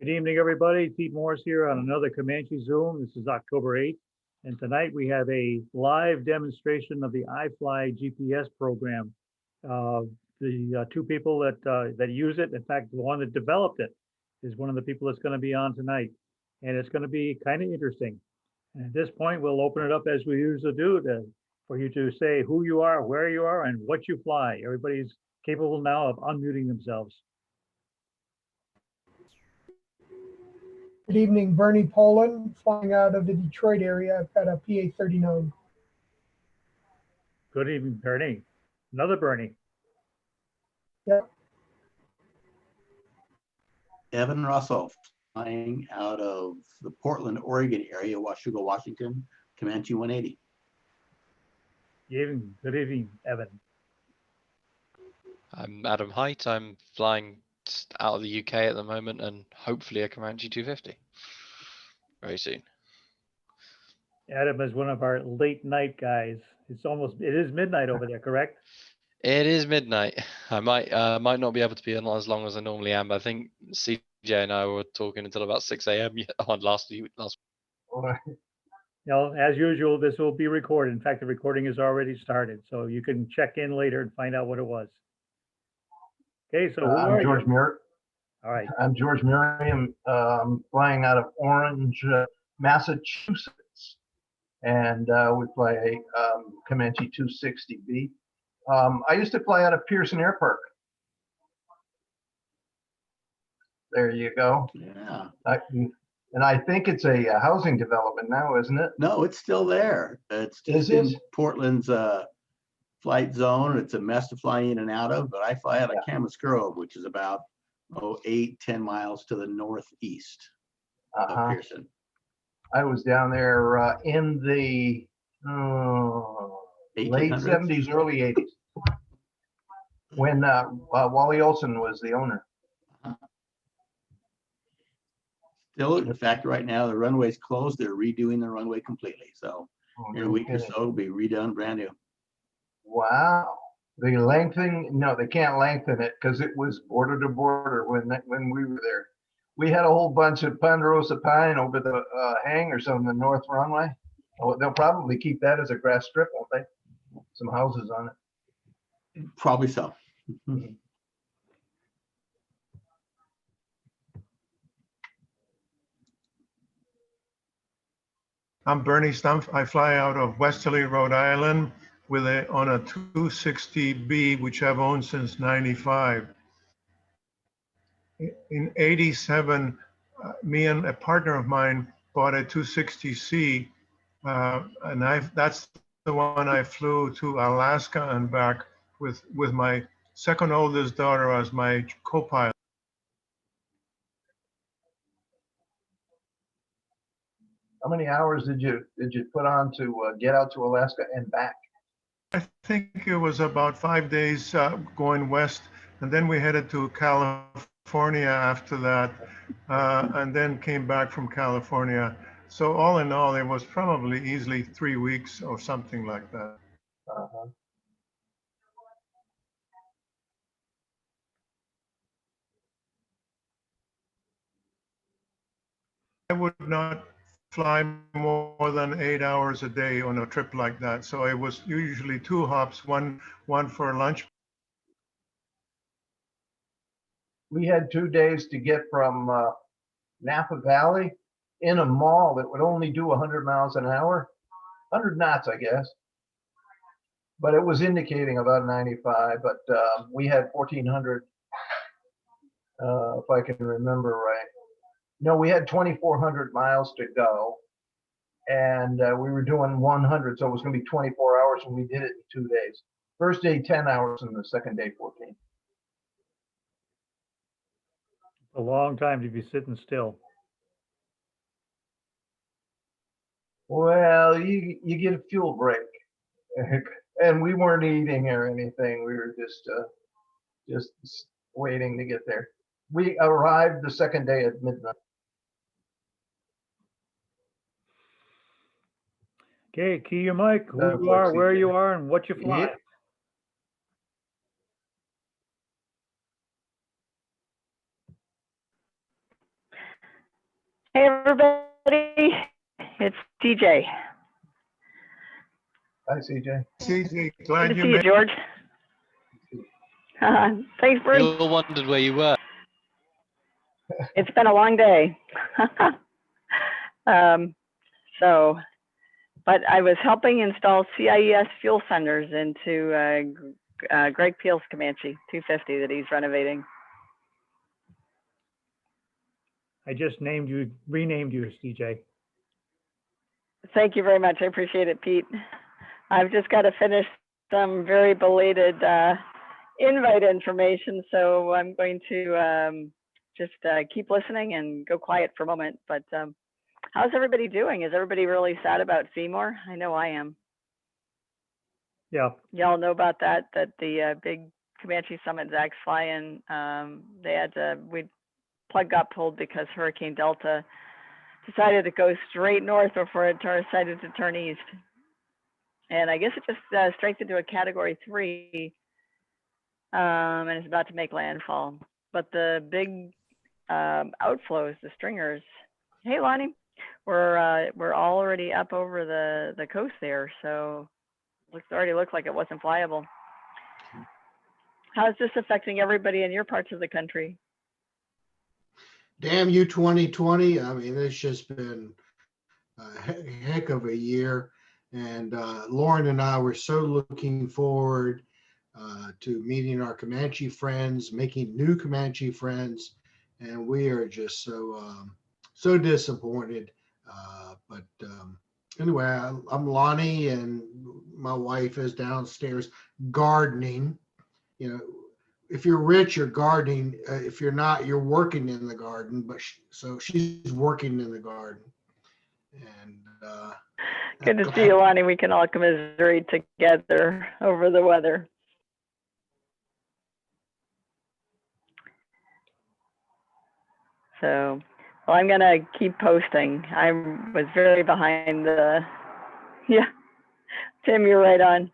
Good evening, everybody. Pete Morris here on another ComancheZOOM. This is October 8th, and tonight we have a live demonstration of the IFly GPS program. The two people that use it, in fact, the one that developed it, is one of the people that's going to be on tonight, and it's going to be kind of interesting. And at this point, we'll open it up as we usually do for you to say who you are, where you are, and what you fly. Everybody's capable now of unmuting themselves. Good evening, Bernie Poland, flying out of the Detroit area. I've got a PA-39. Good evening, Bernie. Another Bernie. Yep. Evan Russell, flying out of the Portland, Oregon area, Washougal, Washington, Comanche 180. Good evening, Evan. I'm Adam Height. I'm flying just out of the UK at the moment and hopefully a Comanche 250 very soon. Adam is one of our late night guys. It is midnight over there, correct? It is midnight. I might not be able to be on as long as I normally am, but I think CJ and I were talking until about 6 a.m. on last week. As usual, this will be recorded. In fact, the recording is already started, so you can check in later and find out what it was. Okay, so who are I'm George you? Merritt. All right. I'm George Merriam, flying out of Orange, Massachusetts, and we fly a Comanche 260B. I used to fly out of Pearson Air Park. There you go. Yeah. And I think it's a housing development now, isn't it? No, it's still there. It's just in Portland's flight zone. It's a mess to fly in and out of, but I fly out of Camas Grove, which is about 8-10 miles to the northeast of Pearson. I was down there in the late 70s, early 80s, when Wally Olson was the owner. Still, in fact, right now the runway's closed. They're redoing the runway completely. So in a week or so, it'll be redone brand new. Wow. The lengthening, no, they can't lengthen it because it was border to border when we were there. We had a whole bunch of ponderosa pine over the hangars on the north runway. Oh, they'll probably keep that as a grass strip, won't they? Some houses on it. Probably so. I'm Bernie Stumpf. I fly out of Westerly, Rhode Island on a 260B, which I've owned since 95. In 87, me and a partner of mine bought a 260C, and that's the one I flew to Alaska and back with my second oldest daughter as my co-pilot. How many hours did you put on to get out to Alaska and back? I think it was about 5 days going west, and then we headed to California after that, and then came back from California. So all in all, it was probably easily 3 weeks or something like that. I would not fly more than 8 hours a day on a trip like that. So it was usually 2 hops, one for lunch. We had 2 days to get from Napa Valley in a mall that would only do 100 miles an hour, 100 knots, I guess. But it was indicating about 95, but we had 1,400, if I can remember right. No, we had 2,400 miles to go, and we were doing 100, so it was going to be 24 hours, and we did it in 2 days. First day 10 hours, and the second day 14. A long time to be sitting still. Well, you get a fuel break, and we weren't eating or anything. We were just waiting to get there. We arrived the second day at midnight. Okay, key your mic, who you are, where you are, and what you fly. Hey, everybody. It's DJ. Hi, CJ. CJ, Good glad to you see you, made George. Thanks, We Bruce. all wondered where you were. It's been a long day. But I was helping install CIES fuel senders into Greg Peel's Comanche 250 that he's renovating. I just renamed you as CJ. Thank you very much. I appreciate it, Pete. I've just got to finish some very belated invite information, so I'm going to just keep listening and go quiet for a moment. But how's everybody doing? Is everybody really sad about Seymour? I know I am. Yeah, Y'all know about that the big Comanche Summit Zach's flying. Plug got pulled because Hurricane Delta decided to go straight north before it decided to turn east. And I guess it just strikes into a category 3 and it's about to make landfall. But the big outflows, the stringers, hey Lonnie, we're already up over the coast there, so already looks like it wasn't flyable. How's this affecting everybody in your parts of the country? Damn you 2020. I mean, it's just been a heck of a year. And Lauren and I were so looking forward to meeting our Comanche friends, making new Comanche friends. And we are just so disappointed. But anyway, I'm Lonnie and my wife is downstairs gardening. You know, if you're rich, you're gardening. If you're not, you're working in the garden. But so she's working in the garden. And good to see you, Lonnie. We can all commiserate together over the weather. So, well, I'm gonna keep posting. I was very behind the. Yeah, Tim, you're right on.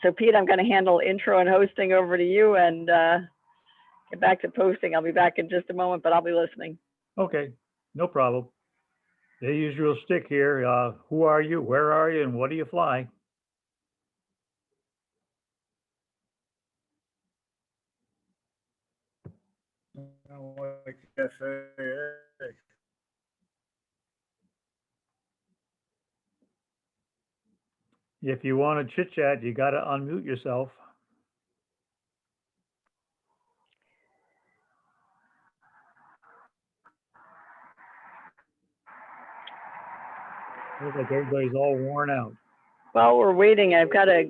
So Pete, I'm going to handle intro and hosting over to you and get back to posting. I'll be back in just a moment, but I'll be listening. okay, no problem. The usual stick here. Who are you? Where are you? And what do you fly? If you want to chit chat, you got to unmute yourself. Looks like everybody's all worn out. While we're waiting, I've got a.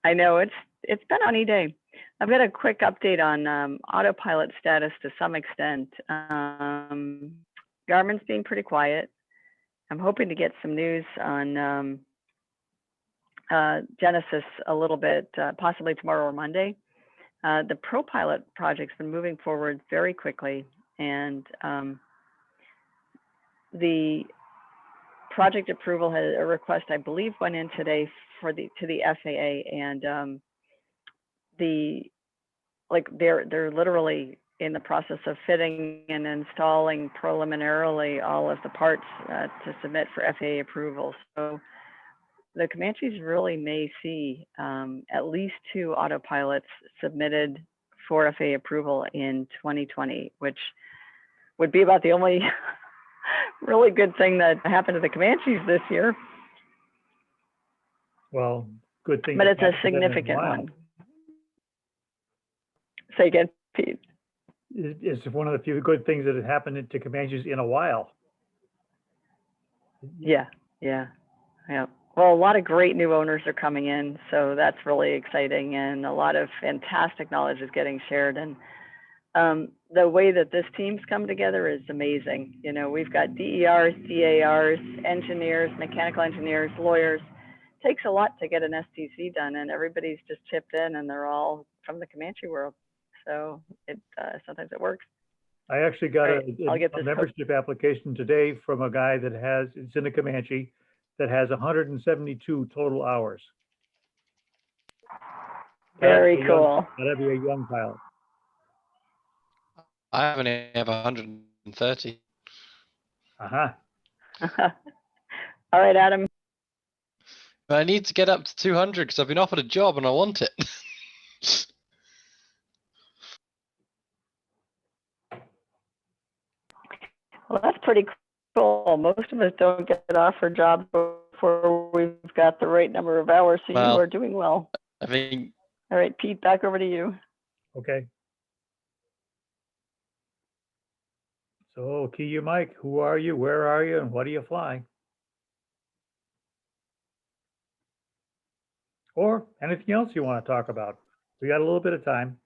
I know it's been a funny day. I've got a quick update on autopilot status to some extent. Garmin's being pretty quiet. I'm hoping to get some news on Genesis a little bit, possibly tomorrow or Monday. The ProPilot project's been moving forward very quickly, and the project approval has a request, I believe, went in today to the FAA, and they're literally in the process of fitting and installing preliminarily all of the parts to submit for FAA approval. So the Comanches really may see at least 2 autopilots submitted for FAA approval in 2020, which would be about the only really good thing that happened to the Comanches this year. Well, good thing. But it's a significant one. Say again, Pete. It's one of the few good things that have happened to Comanches in a while. Yeah. Well, a lot of great new owners are coming in, so that's really exciting, and a lot of fantastic knowledge is getting shared. And the way that this team's come together is amazing. You know, we've got DERs, DARs, engineers, mechanical engineers, lawyers. It takes a lot to get an STC done, and everybody's just chipped in, and they're all from the Comanche world. So sometimes it works. I actually got a membership application today from a guy that it's in a Comanche that has 172 total hours. Very cool. That'd be a young pilot. I only have 130. Uh-huh. All right, Adam. But I need to get up to 200 because I've been offered a job and I want it. Well, that's pretty cool. Most of us don't get offered jobs before we've got the right number of hours, so you Well, are doing well. I think All right, Pete, back over to you. Okay. So key your mic. Who are you? Where are you? And what do you fly? Or anything else you want to talk about? We got a little bit of time.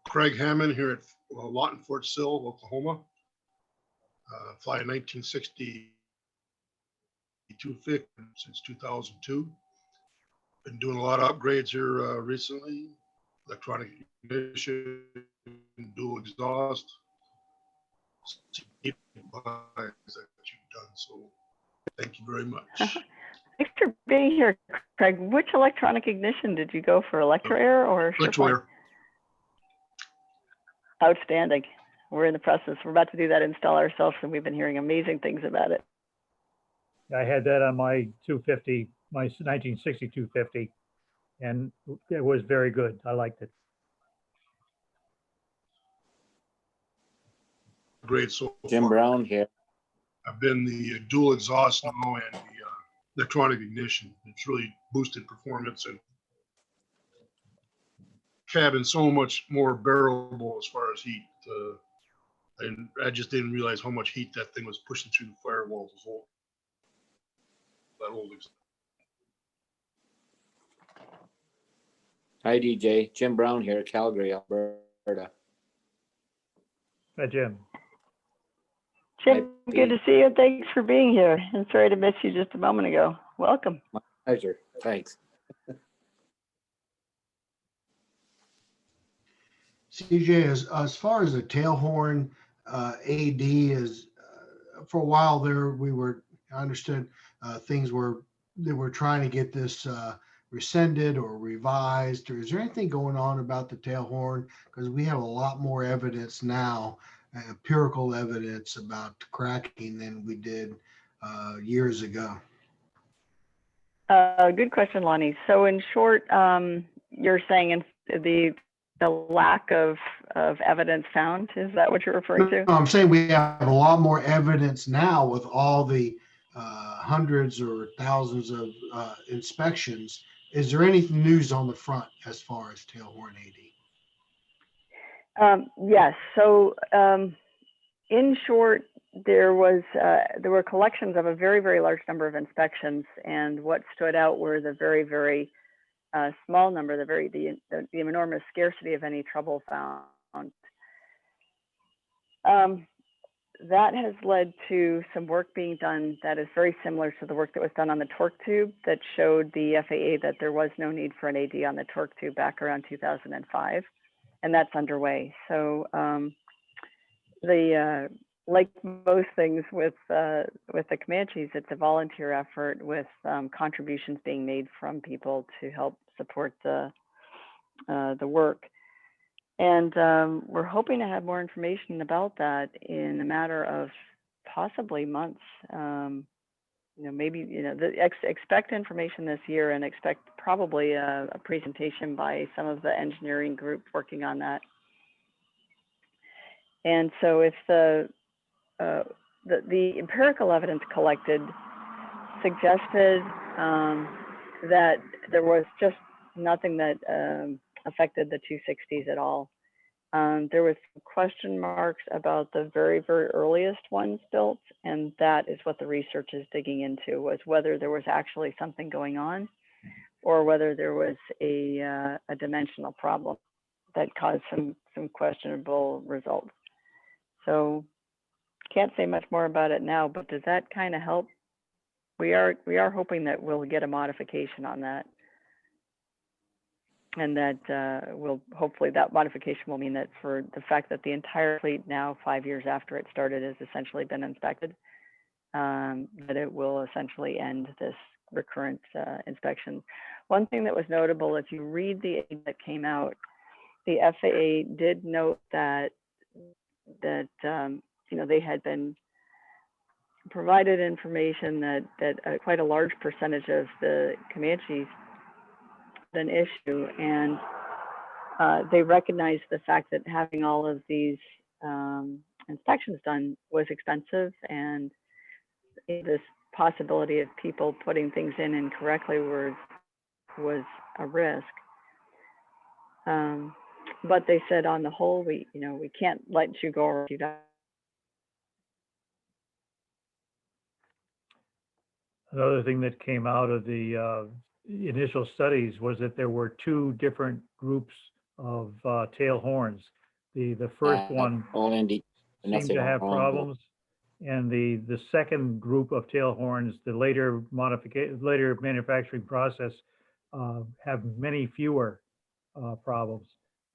Craig Hammond here at Lawton Fort Sill, Oklahoma. Fly a 1960 250 since 2002. Been doing a lot of upgrades here recently. Electronic ignition, dual exhaust. That you've done, so thank you very much. Thanks for being here, Craig. Which electronic ignition did you go for, Electro-Air or Electro-Air. Outstanding. We're in the process. We're about to do that install ourselves, and we've been hearing amazing things about it. I had that on my 250, my 1960 250, and it was very good. I liked it. Great so Jim far. Brown here. I've been the dual exhaust now and the electronic ignition. It's really boosted performance and cabin so much more bearable as far as heat. And I just didn't realize how much heat that thing was pushing through the firewalls. That old. Hi, DJ. Jim Brown here, Calgary, Alberta. Hi, Jim. Jim, good to see you. Thanks for being here. And sorry to miss you just a moment ago. Welcome. My pleasure. Thanks. CJ, as far as the tail horn AD is, for a while there, I understood they were trying to get this rescinded or revised, or is there anything going on about the tail horn? Because we have a lot more evidence now, empirical evidence about cracking than we did years ago. Good question, Lonnie. So in short, you're saying the lack of evidence found, is that what you're referring to? No, I'm saying we have a lot more evidence now with all the hundreds or thousands of inspections. Is there any news on the front as far as tail horn AD? Yes. So in short, there were collections of a very, very large number of inspections, and what stood out were the very, very small number, the enormous scarcity of any trouble found. That has led to some work being done that is very similar to the work that was done on the torque tube that showed the FAA that there was no need for an AD on the torque tube back around 2005, and that's underway. So like most things with the Comanches, it's a volunteer effort with contributions being made from people to help support the work. And we're hoping to have more information about that in a matter of possibly months. Maybe, expect information this year and expect probably a presentation by some of the engineering group working on that. And so if the empirical evidence collected suggested that there was just nothing that affected the 260s at all. There was question marks about the very, very earliest ones built, and that is what the research is digging into, was whether there was actually something going on or whether there was a dimensional problem that caused some questionable results. So can't say much more about it now, but does that kind of help? We are hoping that we'll get a modification on that. And that will hopefully, that modification will mean that for the fact that the entire fleet now 5 years after it started has essentially been inspected, that it will essentially end this recurrent inspection. One thing that was notable, if you read the aid that came out, the FAA did note that they had been provided information that quite a large percentage of the Comanches had an issue, and they recognized the fact that having all of these inspections done was expensive, and this possibility of people putting things in incorrectly was a risk. But they said, on the whole, we can't let you go. Another thing that came out of the initial studies was that there were two different groups of tail horns. The first one All ND, seemed to have wrong. problems, and the second group of tail horns, the later manufacturing process, have many fewer problems.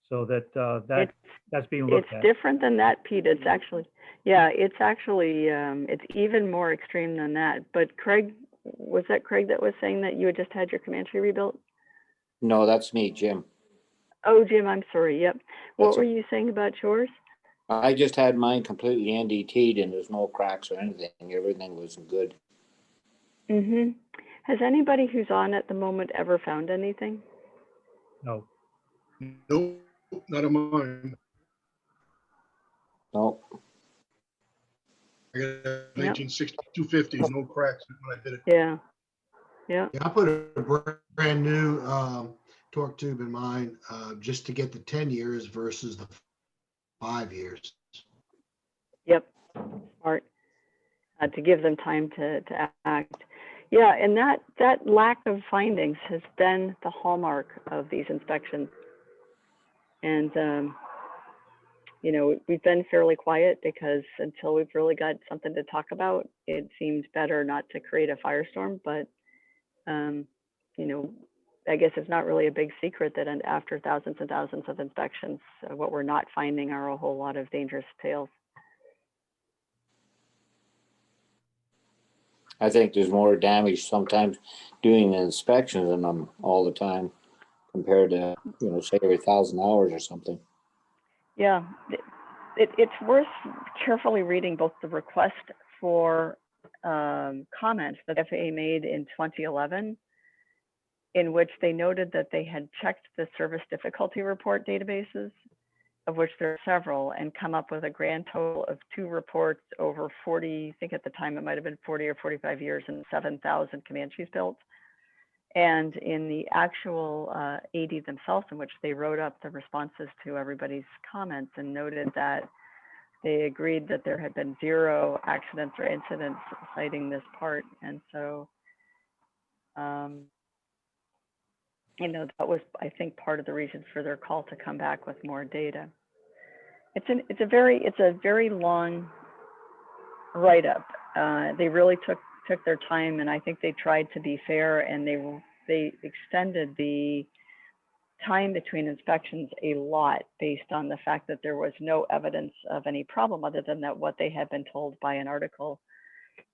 So that's being looked at. It's different than that, Pete. It's actually, yeah, it's even more extreme than that. But Craig, was that Craig that was saying that you had just had your Comanche rebuilt? No, that's me, Jim. Oh, Jim, I'm sorry. Yep. What That's were you saying about yours? I just had mine completely NDT'd and there's no cracks or anything. Everything was good. Mm-hmm. Has anybody who's on at the moment ever found anything? No. Nope, not on mine. No. I got an 1860 250s, no cracks when I did it. Yeah. Yeah. Yeah, I put a brand new torque tube in mine just to get the 10 years versus the 5 years. Yep. Smart. To give them time to act. Yeah, and that lack of findings has been the hallmark of these inspections. And we've been fairly quiet because until we've really got something to talk about, it seemed better not to create a firestorm. But I guess it's not really a big secret that after thousands and thousands of inspections, what we're not finding are a whole lot of dangerous tails. I think there's more damage sometimes doing the inspections than them all the time compared to, say every 1,000 hours or something. Yeah, it's worth carefully reading both the request for comments that FAA made in 2011, in which they noted that they had checked the service difficulty report databases, of which there are several, and come up with a grand total of 2 reports over 40, I think at the time it might have been 40 or 45 years, and 7,000 Comanches built. And in the actual AD themselves, in which they wrote up the responses to everybody's comments and noted that they agreed that there had been 0 accidents or incidents citing this part. And so, that was, I think, part of the reason for their call to come back with more data. It's a very long write-up. They really took their time, and I think they tried to be fair, and they extended the time between inspections a lot based on the fact that there was no evidence of any problem other than that what they had been told by an article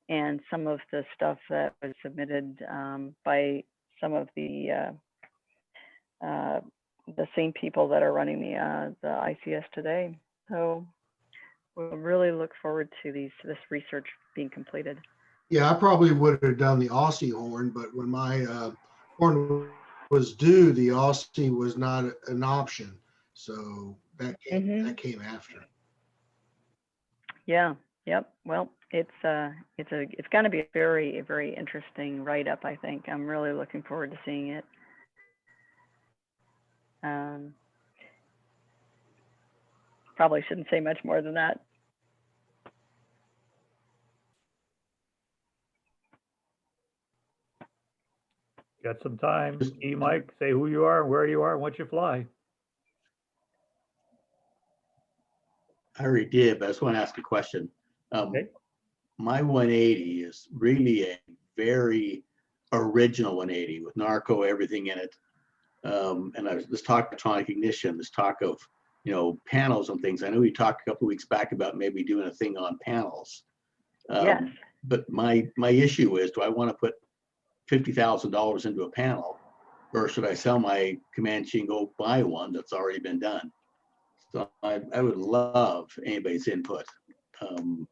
and some of the stuff that was submitted by some of the same people that are running the ICS today. So we'll really look forward to this research being completed. Yeah, I probably would have done the Aussie horn, but when my horn was due, the Aussie was not an option. So that came after. Yeah. Yep. Well, it's going to be a very, very interesting write-up, I think. I'm really looking forward to seeing it. Probably shouldn't say much more than that. Got some time. Mike, say who you are, where you are, and what you fly. I already did, but I just want to ask a question. Okay. My 180 is really a very original 180 with narco, everything in it. And this talk of electronic ignition, this talk of, panels and things. I know we talked a couple of weeks back about maybe doing a thing on panels. Yes. But my issue is, do I want to put $50,000 into a panel Or should I sell my Comanche and go buy one that's already been done? So I would love anybody's input on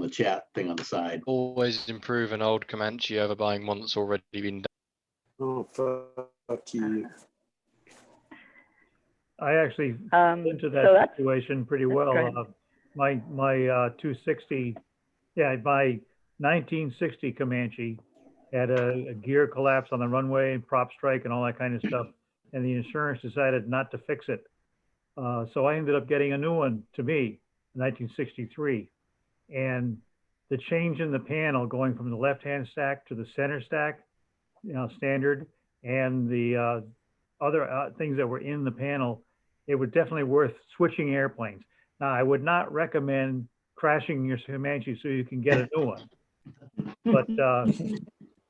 the chat thing on the side. Always improve an old Comanche over buying one that's already been done. Oh, fuck you. I actually into So that that's, situation pretty go well. ahead. My 260, yeah, my 1960 Comanche had a gear collapse on the runway, prop strike, and all that kind of stuff. And the insurance decided not to fix it. So I ended up getting a new one to me, 1963. And the change in the panel going from the left-hand stack to the center stack, standard, and the other things that were in the panel, it was definitely worth switching airplanes. Now, I would not recommend crashing your Comanche so you can get a new one, but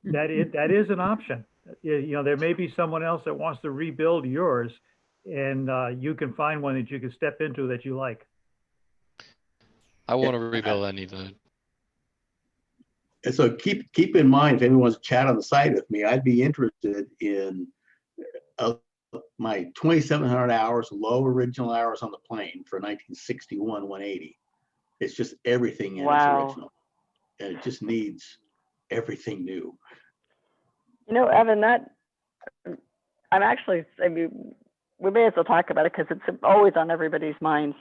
that is an option. There may be someone else that wants to rebuild yours, and you can find one that you can step into that you like. I want to rebuild any though. And so keep in mind, if anyone wants to chat on the site with me, I'd be interested in my 2,700 hours, low original hours on the plane for 1961 180. It's just everything in its original, and it just needs everything new. Evan, we may as well talk about it because it's always on everybody's minds.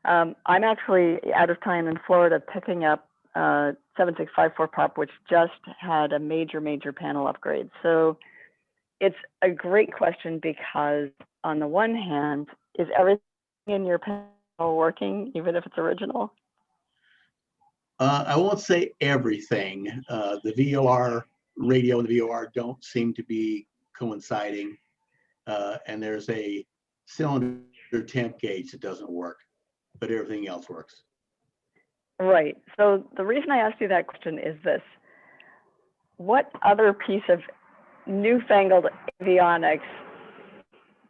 I'm actually out of time in Florida picking up 7654 Pop, which just had a major panel upgrade. So it's a great question because on the one hand, is everything in your panel working, even if it's original? I won't say everything. The VOR radio and the VOR don't seem to be coinciding. And there's a cylinder temp gauge that doesn't work, but everything else works. Right. So the reason I asked you that question is this. What other piece of newfangled avionics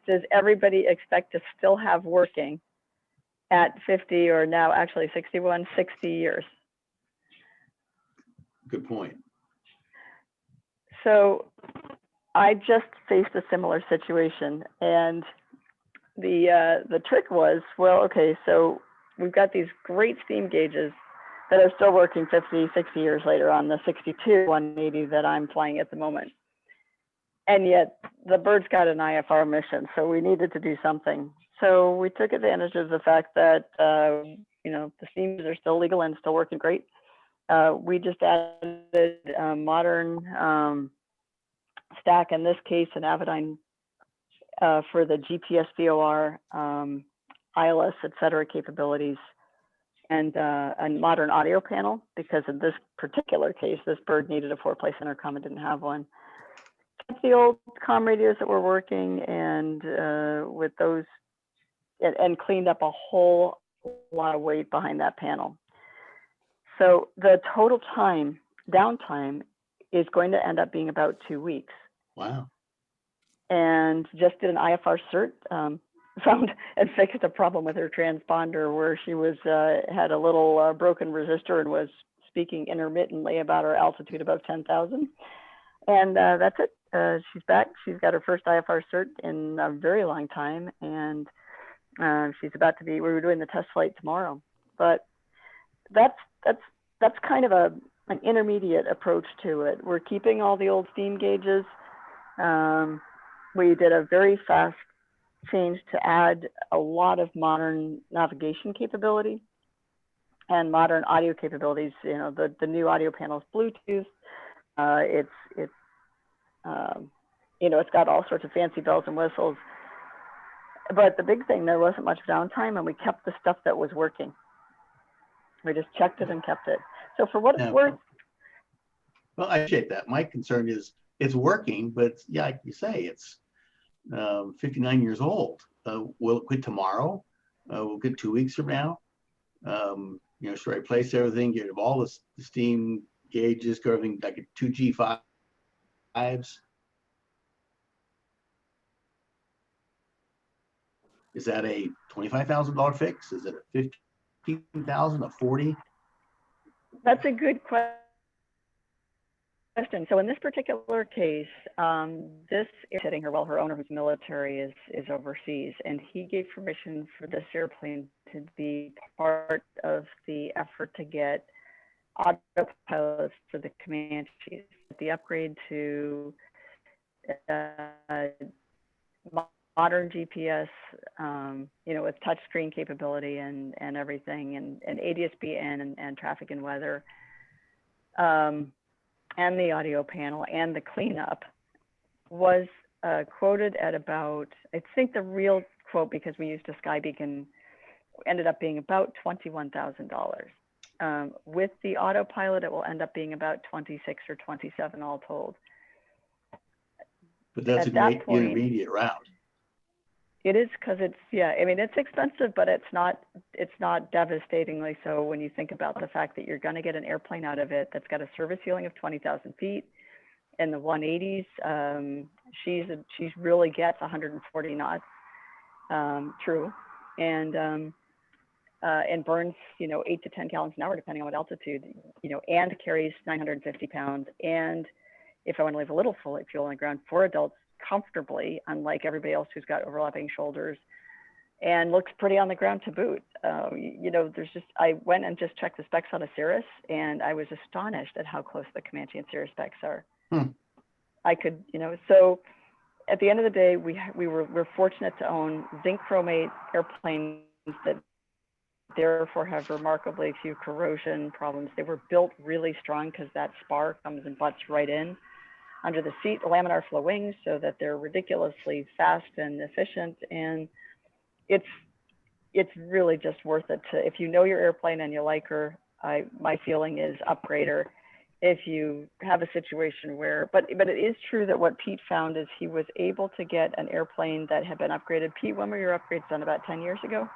does everybody expect to still have working at 50 or now actually 60 years? Good point. So I just faced a similar situation, and the trick was, well, okay, so we've got these great steam gauges that are still working 50, 60 years later on the 62 180 that I'm flying at the moment. And yet the bird's got an IFR mission, so we needed to do something. So we took advantage of the fact that, the steams are still legal and still working great. We just added a modern stack, in this case, an Avidyne for the GPS, VOR, ILS, et cetera, capabilities, and a modern audio panel, because in this particular case, this bird needed a 4-place intercom and didn't have one. Kept the old comm radios that were working, and with those, and cleaned up a whole lot of weight behind that panel. So the total downtime is going to end up being about 2 weeks. Wow. And just did an IFR cert, found and fixed a problem with her transponder where she was had a little broken resistor and was speaking intermittently about her altitude above 10,000. And that's it. She's back. She's got her first IFR cert in a very long time, and she's about to be. We were doing the test flight tomorrow, but that's kind of an intermediate approach to it. We're keeping all the old steam gauges. We did a very fast change to add a lot of modern navigation capability and modern audio capabilities. The new audio panel is Bluetooth. It's got all sorts of fancy bells and whistles. But the big thing, there wasn't much downtime, and we kept the stuff that was working. We just checked it and kept it. So for what it's worth. Well, I appreciate that. My concern is it's working, but yeah, like you say, it's 59 years old. Will it quit tomorrow? Will it quit 2 weeks from now? Should I replace everything, get rid of all the steam gauges, go everything like 2 G5s? Is that a $25,000 fix? Is it a $15,000, a $40,000? That's a good question. question. So in this particular case, this is hitting her. Well, her owner, who's military, is overseas, and he gave permission for this airplane to be part of the effort to get autopilots for the Comanches. The upgrade to modern GPS, you know, with touchscreen capability and everything, and ADS-B and traffic and weather. And the audio panel and the cleanup was quoted at about, I think the real quote, because we used a Sky Beacon, ended up being about $21,000. With the autopilot, it will end up being about 26 or 27 all told. But that's At a that great point, intermediate route. It is, because it's, yeah, I mean, it's expensive, but it's not devastatingly so when you think about the fact that you're going to get an airplane out of it that's got a service ceiling of 20,000 feet. In the 180s, she's really gets 140 knots, true, and burns, you know, 8 to 10 gallons an hour depending on what altitude, you know, and carries 950 pounds. And if I want to leave a little fuel on the ground for adults comfortably, unlike everybody else who's got overlapping shoulders, and looks pretty on the ground to boot. You know, I went and just checked the specs on a Cirrus, and I was astonished at how close the Comanche and Cirrus specs are. I could, you know, so at the end of the day, we're fortunate to own zinc chromate airplanes that therefore have remarkably few corrosion problems. They were built really strong because that spar comes and butts right in under the seat, the laminar flow wings, so that they're ridiculously fast and efficient. And it's really just worth it to, if you know your airplane and you like her, my feeling is upgrade her. If you have a situation where, but it is true that what Pete found is he was able to get an airplane that had been upgraded. Pete, when were your upgrades done? About 10 years ago?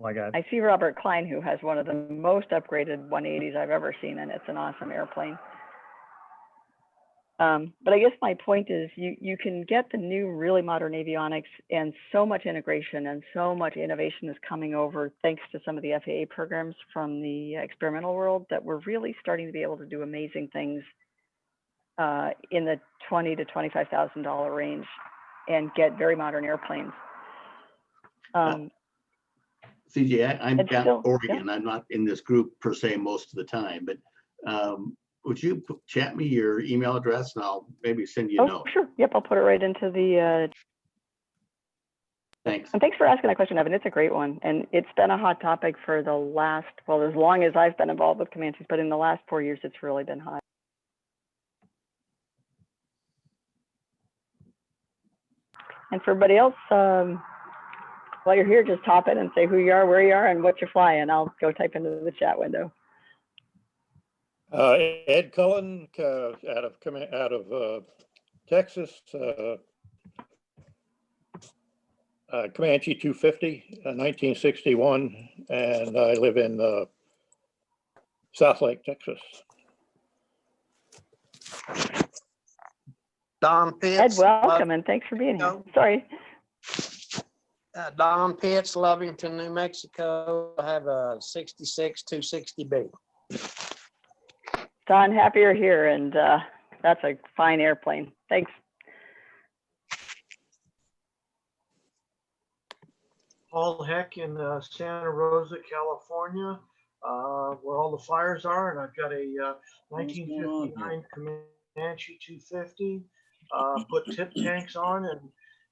Like that. I see Robert Klein, who has one of the most upgraded 180s I've ever seen, and it's an awesome airplane. But I guess my point is you can get the new really modern avionics, and so much integration and so much innovation is coming over thanks to some of the FAA programs from the experimental world, that we're really starting to be able to do amazing things in the $20,000 to $25,000 range and get very modern airplanes. CJ, I'm down in Oregon. Yeah. I'm not in this group per se most of the time, but would you chat me your email address and I'll maybe send you a note? Sure. Yep, I'll put it right into the. Thanks. And thanks for asking that question, Evan. It's a great one. And it's been a hot topic for the last, well, as long as I've been involved with Comanches, but in the last 4 years, it's really been hot. And for everybody else, while you're here, just hop in and say who you are, where you are, and what you're flying. I'll go type into the chat window. Ed Cullen, out of Texas, Comanche 250, 1961, and I live in South Lake, Texas. Don Pitts. Ed, welcome, and thanks for being here. Sorry. Don Pitts, Lovington, New Mexico. I have a 66 260B. Don, happy you're here, and that's a fine airplane. Thanks. Paul Heck in Santa Rosa, California, where all the fires are, and I've got a 1959 Comanche 250. Put tip tanks on, and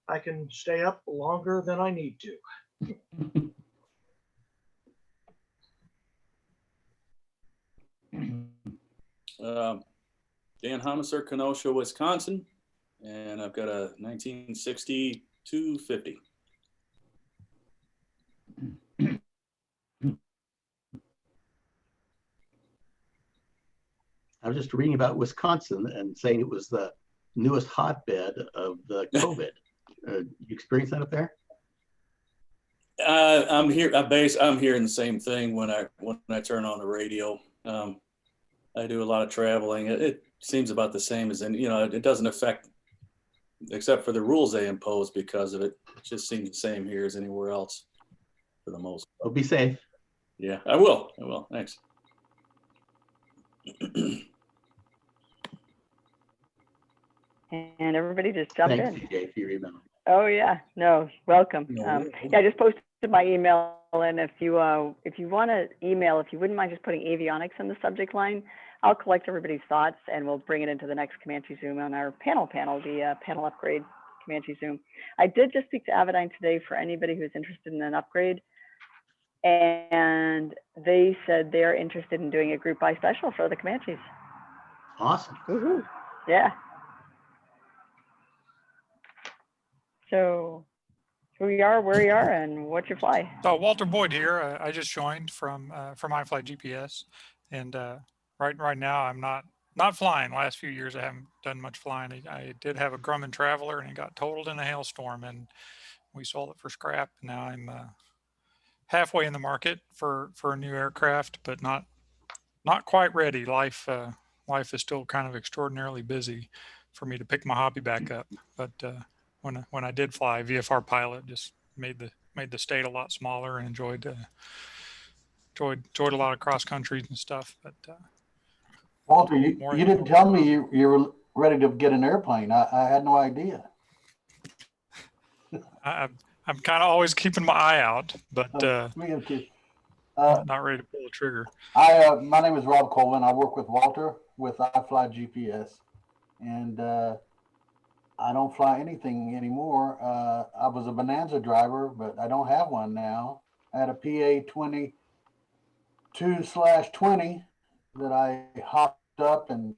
I can stay up longer than I need to. Dan Homeister, Kenosha, Wisconsin, and I've got a 1960 250. I was just reading about Wisconsin and saying it was the newest hotbed of the COVID. You experience that up there? I'm here. I'm hearing the same thing when I turn on the radio. I do a lot of traveling. It seems about the same as, it doesn't affect, except for the rules they impose because of it. It just seems the same here as anywhere else for the most part. Well, be safe. Yeah, I will. Thanks. And everybody just jump Thanks, in. CJ, for your email. Oh yeah, no, welcome. Yeah, I just posted my email, and if you want to email, if you wouldn't mind just putting avionics in the subject line, I'll collect everybody's thoughts and we'll bring it into the next ComancheZOOM on our panel, the panel upgrade ComancheZOOM. I did just speak to Avidyne today for anybody who's interested in an upgrade, and they said they're interested in doing a group buy special for the Comanches. Awesome. Woohoo! Yeah. So who you are, where you are, and what you fly. So Walter Boyd here. I just joined from IFly GPS, and right now I'm not flying. Last few years I haven't done much flying. I did have a Grumman Traveler, and it got totaled in a hailstorm, and we sold it for scrap. Now I'm halfway in the market for a new aircraft, but not quite ready. Life is still kind of extraordinarily busy for me to pick my hobby back up. But when I did fly, VFR pilot just made the state a lot smaller, and enjoyed a lot of cross countries and stuff. But Walter, you didn't tell me you were ready to get an airplane. I had no idea. I'm kind of always keeping my eye out, but me too. Not ready to pull the trigger. My name is Rob Colvin. I work with Walter with IFly GPS, and I don't fly anything anymore. I was a Bonanza driver, but I don't have one now. I had a PA 22/20 that I hopped up, and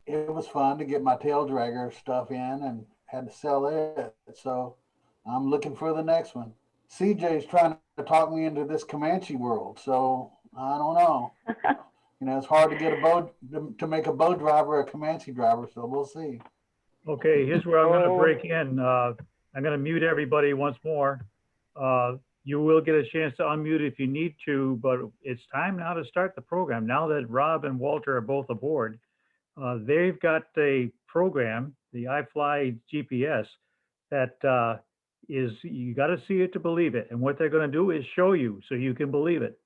it was fun to get my tail dragger stuff in, and had to sell it. So I'm looking for the next one. CJ's trying to talk me into this Comanche world, so I don't know. It's hard to get to make a bow driver a Comanche driver, so we'll see. Okay, here's where I'm going to break in. I'm going to mute everybody once more. You will get a chance to unmute if you need to, but it's time now to start the program. Now that Rob and Walter are both aboard, they've got a program, the IFly GPS, that you got to see it to believe it. And what they're going to do is show you so you can believe it.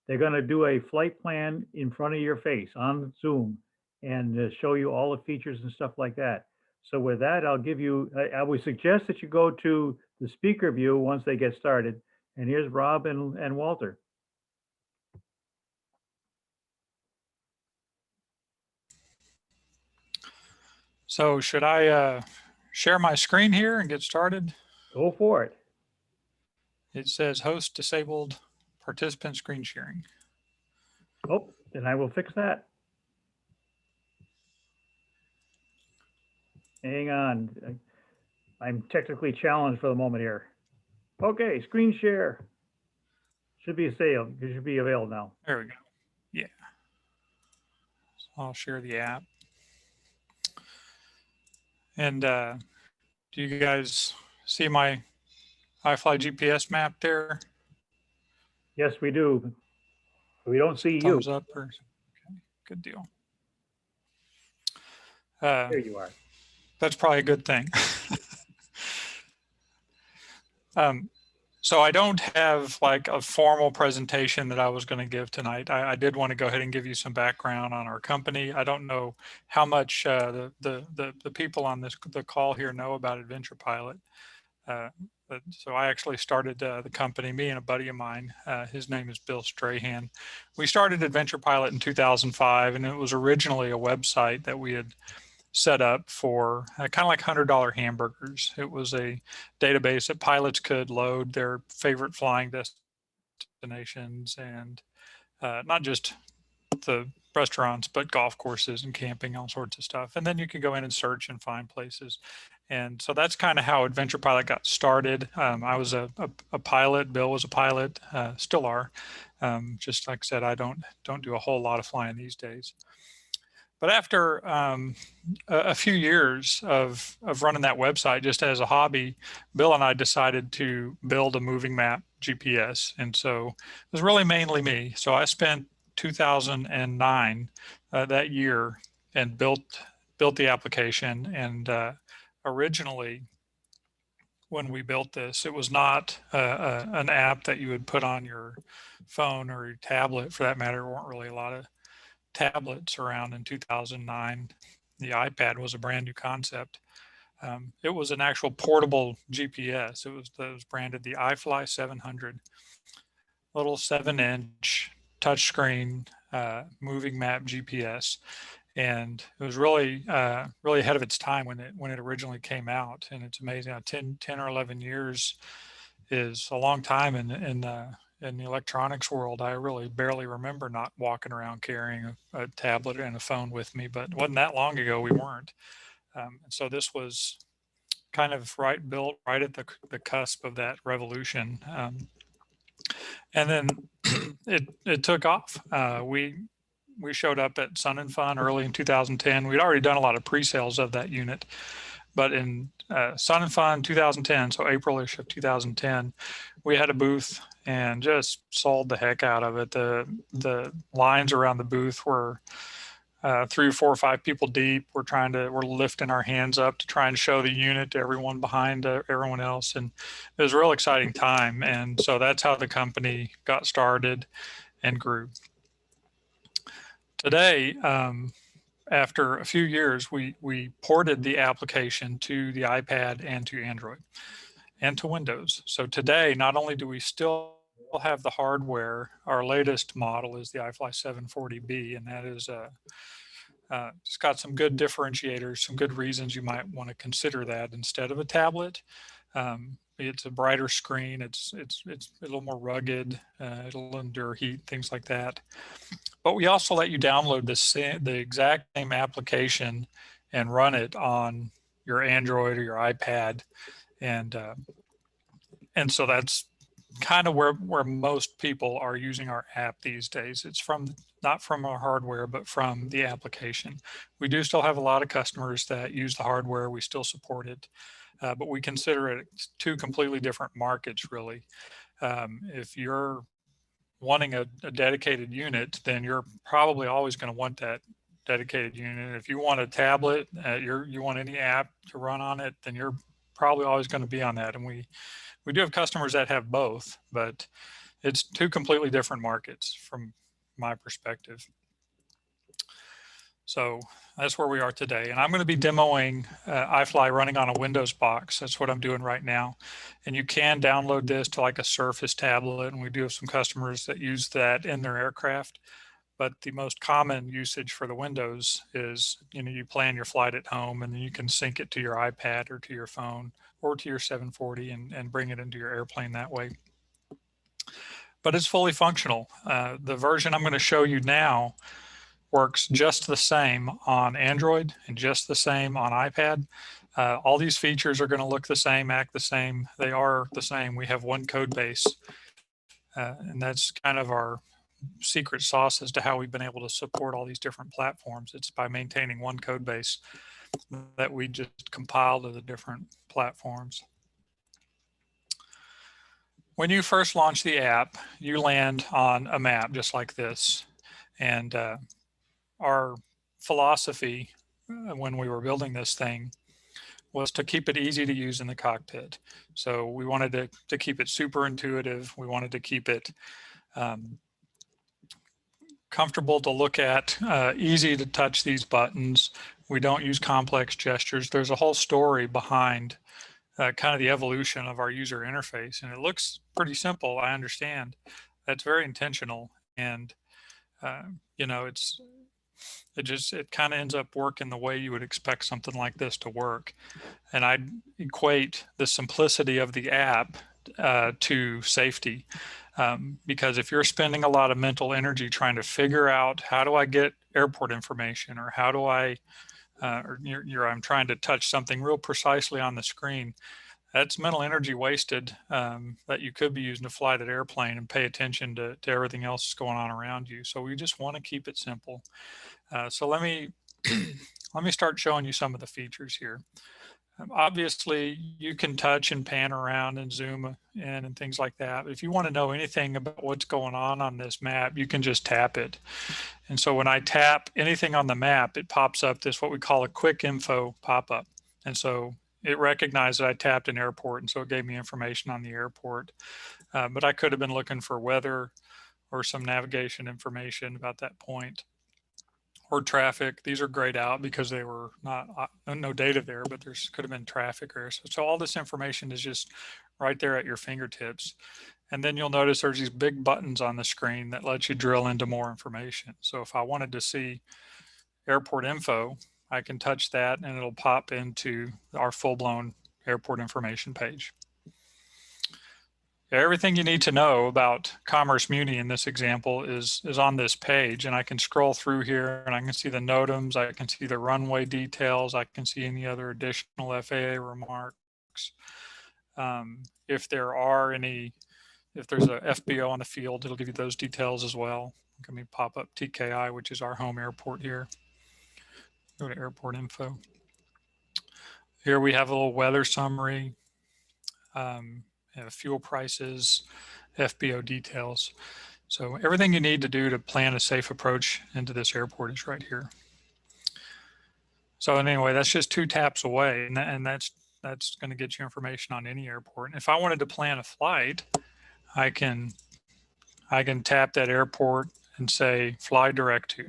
They're going to do a flight plan in front of your face on Zoom and show you all the features and stuff like that. So with that, I'll give you, I would suggest that you go to the speaker view once they get started. And here's Rob and Walter. So should I share my screen here and get started? Go for it. It says host disabled participant screen sharing. Oh, then I will fix that. Hang on. I'm technically challenged for the moment here. Okay, screen share. Should be available. It should be available now. There we go. Yeah. So I'll share the app. And do you guys see my IFly GPS map there? Yes, we do. We don't see you. Thumbs up or okay, good deal. There you are. That's probably a good thing. So I don't have like a formal presentation that I was going to give tonight. I did want to go ahead and give you some background on our company. I don't know how much the people on the call here know about Adventure Pilot. So I actually started the company, me and a buddy of mine, his name is Bill Strahan. We started Adventure Pilot in 2005, and it was originally a website that we had set up for kind of like $100 hamburgers. It was a database that pilots could load their favorite flying destinations, and not just the restaurants, but golf courses and camping, all sorts of stuff. And then you can go in and search and find places. And so that's kind of how Adventure Pilot got started. I was a pilot. Bill was a pilot, still are. Just like I said, I don't do a whole lot of flying these days. But after a few years of running that website just as a hobby, Bill and I decided to build a moving map GPS. And so it was really mainly me. So I spent 2009 that year and built the application. And originally when we built this. It was not an app that you would put on your phone or your tablet, for that matter. There weren't really a lot of tablets around in 2009. The iPad was a brand new concept. It was an actual portable GPS. It was branded the IFly 700, little 7-inch touchscreen moving map GPS, and it was really really ahead of its time when it originally came out. And it's amazing how 10 or 11 years is a long time in the electronics world. I really barely remember not walking around carrying a tablet and a phone with me, but it wasn't that long ago we weren't. And so this was kind of built right at the cusp of that revolution. And then it took off. We showed up at Sun and Fun early in 2010. We'd already done a lot of pre-sales of that unit, but in Sun and Fun 2010, so April-ish of 2010, we had a booth and just sold the heck out of it. The lines around the booth were 3 or 4 or 5 people deep. We're lifting our hands up to try and show the unit to everyone behind everyone else. And it was a real exciting time. And so that's how the company got started and grew. Today, after a few years, we ported the application to the iPad and to Android and to Windows. So today, not only do we still have the hardware, our latest model is the iFly 740B, and that is it's got some good differentiators, some good reasons you might want to consider that instead of a tablet. It's a brighter screen. It's a little more rugged. It'll endure heat, things like that. But we also let you download the exact same application and run it on your Android or your iPad, and so that's kind of where most people are using our app these days. It's not from our hardware, but from the application. We do still have a lot of customers that use the hardware. We still support it, but we consider it 2 completely different markets, really. If you're wanting a dedicated unit, then you're probably always going to want that dedicated unit. If you want a tablet, you want any app to run on it, then you're probably always going to be on that. And we do have customers that have both, but it's 2 completely different markets from my perspective. So that's where we are today. And I'm going to be demoing iFly running on a Windows box. That's what I'm doing right now. And you can download this to like a Surface tablet. And we do have some customers that use that in their aircraft. But the most common usage for the Windows is, you plan your flight at home and then you can sync it to your iPad or to your phone or to your 740 and bring it into your airplane that way. But it's fully functional. The version I'm going to show you now works just the same on Android and just the same on iPad. All these features are going to look the same, act the same. They are the same. We have one code base, and that's kind of our secret sauce as to how we've been able to support all these different platforms. It's by maintaining one code base that we just compile to the different platforms. When you first launch the app, you land on a map just like this. And our philosophy when we were building this thing was to keep it easy to use in the cockpit. So we wanted to keep it super intuitive. We wanted to keep it comfortable to look at, easy to touch these buttons. We don't use complex gestures. There's a whole story behind kind of the evolution of our user interface, and it looks pretty simple. I understand. That's very intentional, and it kind of ends up working the way you would expect something like this to work. And I equate the simplicity of the app to safety, because if you're spending a lot of mental energy trying to figure out how do I get airport information, or how do I I'm trying to touch something real precisely on the screen, that's mental energy wasted that you could be using to fly that airplane and pay attention to everything else that's going on around you. So we just want to keep it simple. So let me start showing you some of the features here. Obviously, you can touch and pan around and zoom in and things like that. But if you want to know anything about what's going on this map, you can just tap it. And so when I tap anything on the map, it pops up this what we call a quick info pop-up. And so it recognized that I tapped an airport, and so it gave me information on the airport. But I could have been looking for weather or some navigation information about that point, or traffic. These are grayed out because they were not no data there, but there's could have been traffic or so all this information is just right there at your fingertips. And then you'll notice there's these big buttons on the screen that let you drill into more information. So if I wanted to see airport info, I can touch that and it'll pop into our full-blown airport information page. Everything you need to know about Commerce Muni in this example is on this page, and I can scroll through here and I can see the NOTAMs, I can see the runway details, I can see any other additional FAA remarks. If there's a FBO on the field, it'll give you those details as well. Let me pop up TKI, which is our home airport here. Go to airport info. Here we have a little weather summary. Fuel prices, FBO details. So everything you need to do to plan a safe approach into this airport is right here. So anyway, that's just 2 taps away, and that's going to get you information on any airport. And if I wanted to plan a flight, I can tap that airport and say fly direct to,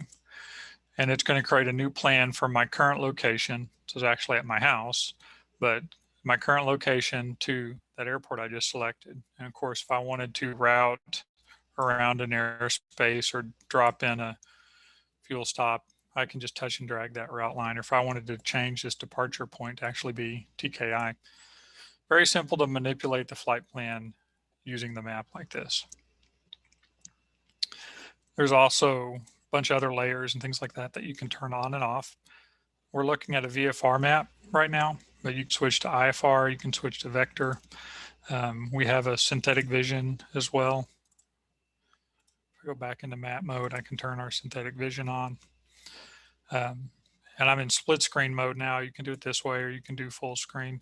and it's going to create a new plan from my current location. So it's actually at my house, but my current location to that airport I just selected. And of course, if I wanted to route around an airspace or drop in a fuel stop, I can just touch and drag that route line. Or if I wanted to change this departure point to actually be TKI. Very simple to manipulate the flight plan using the map like this. There's also a bunch of other layers and things like that that you can turn on and off. We're looking at a VFR map right now, but you can switch to IFR, you can switch to vector. We have a synthetic vision as well. If I go back into map mode, I can turn our synthetic vision on. And I'm in split screen mode now. You can do it this way or you can do full screen.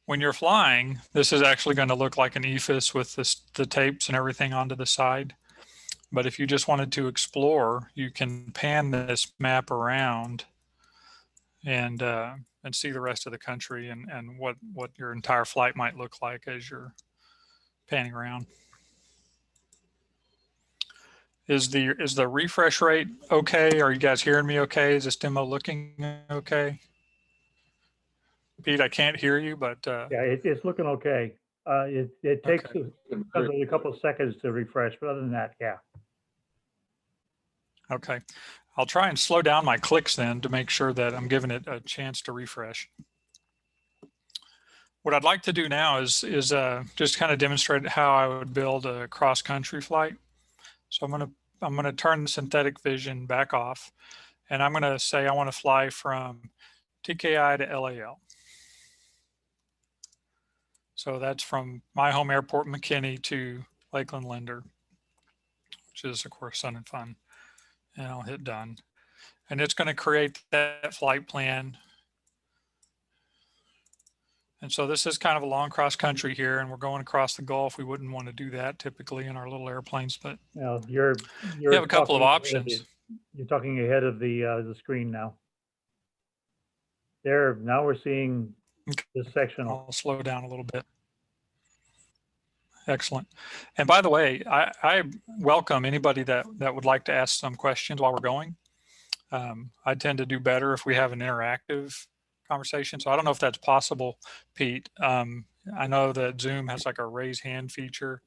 When you're flying, this is actually going to look like an EFIS with the tapes and everything onto the side. But if you just wanted to explore, you can pan this map around and see the rest of the country and what your entire flight might look like as you're panning around. Is the refresh rate okay? Are you guys hearing me okay? Is this demo looking okay? Pete, I can't hear you, but yeah, it's looking okay. It takes a couple of seconds to refresh, but other than that, yeah. Okay, I'll try and slow down my clicks then to make sure that I'm giving it a chance to refresh. What I'd like to do now is just kind of demonstrate how I would build a cross-country flight. So I'm gonna turn the synthetic vision back off, and I'm gonna say I want to fly from TKI to LAL. So that's from my home airport, McKinney, to Lakeland Linder, which is of course Sun and Fun. And I'll hit done. And it's going to create that flight plan. And so this is kind of a long cross country here, and we're going across the Gulf. We wouldn't want to do that typically in our little airplanes, but Now you have a couple of options. You're talking ahead of the screen now. Now we're seeing this section. I'll slow down a little bit. Excellent. And by the way, I welcome anybody that would like to ask some questions while we're going. I tend to do better if we have an interactive conversation. So I don't know if that's possible, Pete. I know that Zoom has like a raise hand feature,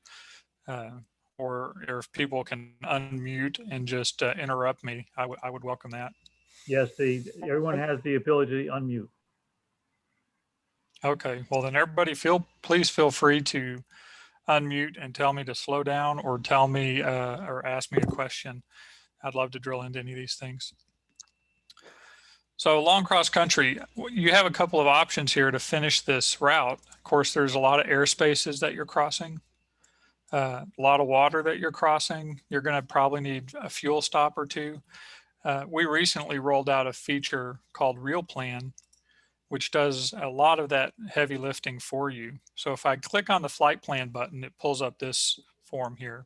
or if people can unmute and just interrupt me, I would welcome that. Yes, everyone has the ability to unmute. Okay, well then everybody please feel free to unmute and tell me to slow down or tell me or ask me a question. I'd love to drill into any of these things. So long cross country, you have a couple of options here to finish this route. Of course, there's a lot of airspaces that you're crossing, a lot of water that you're crossing. You're going to probably need a fuel stop or two. We recently rolled out a feature called Real Plan, which does a lot of that heavy lifting for you. So if I click on the flight plan button, it pulls up this form here.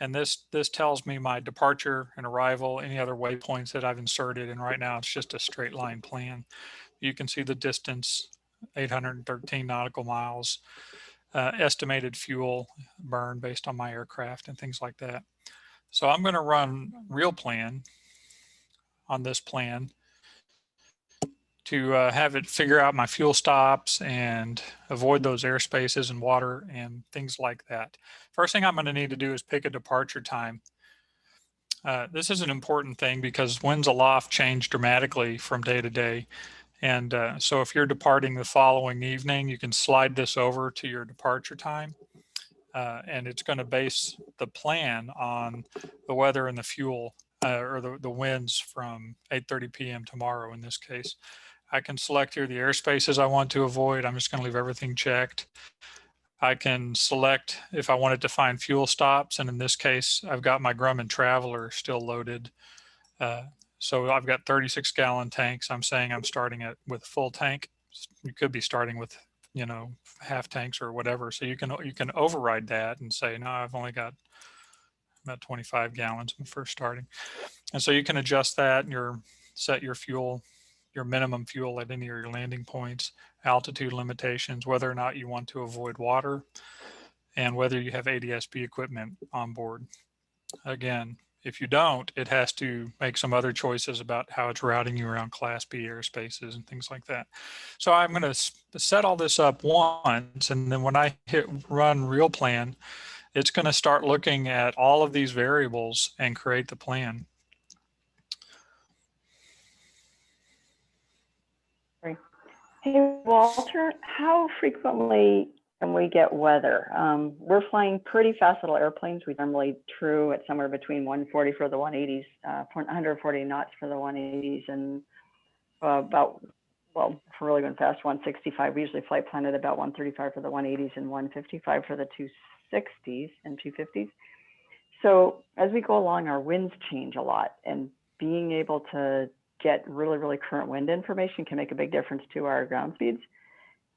And this tells me my departure and arrival, any other waypoints that I've inserted. And right now it's just a straight line plan. You can see the distance 813 nautical miles, estimated fuel burn based on my aircraft and things like that. So I'm going to run real plan on this plan to have it figure out my fuel stops and avoid those airspaces and water and things like that. First thing I'm going to need to do is pick a departure time. This is an important thing because winds aloft change dramatically from day to day. And so if you're departing the following evening, you can slide this over to your departure time. And it's going to base the plan on the weather and the fuel or the winds from 8:30 p.m. tomorrow in this case. I can select here the airspaces I want to avoid. I'm just going to leave everything checked. I can select if I wanted to find fuel stops. And in this case, I've got my Grumman Traveler still loaded. So I've got 36 gallon tanks. I'm saying I'm starting with full tank. You could be starting with, you know, half tanks or whatever. So you can override that and say, no, I've only got about 25 gallons when first starting. And so you can adjust that and set your fuel, your minimum fuel at any of your landing points, altitude limitations, whether or not you want to avoid water, and whether you have ADS-B equipment on board. Again, if you don't, it has to make some other choices about how it's routing you around Class B airspaces and things like that. So I'm going to set all this up once, and then when I hit run real plan, it's going to start looking at all of these variables and create the plan. Hey, Walter, how frequently can we get weather? We're flying pretty fast little airplanes. We normally true at somewhere between 140 for the 180s, 140 knots for the 180s, and about, well, if we're really going fast, 165. We usually flight plan at about 135 for the 180s and 155 for the 260s and 250s. So as we go along, our winds change a lot, and being able to get really, really current wind information can make a big difference to our ground speeds.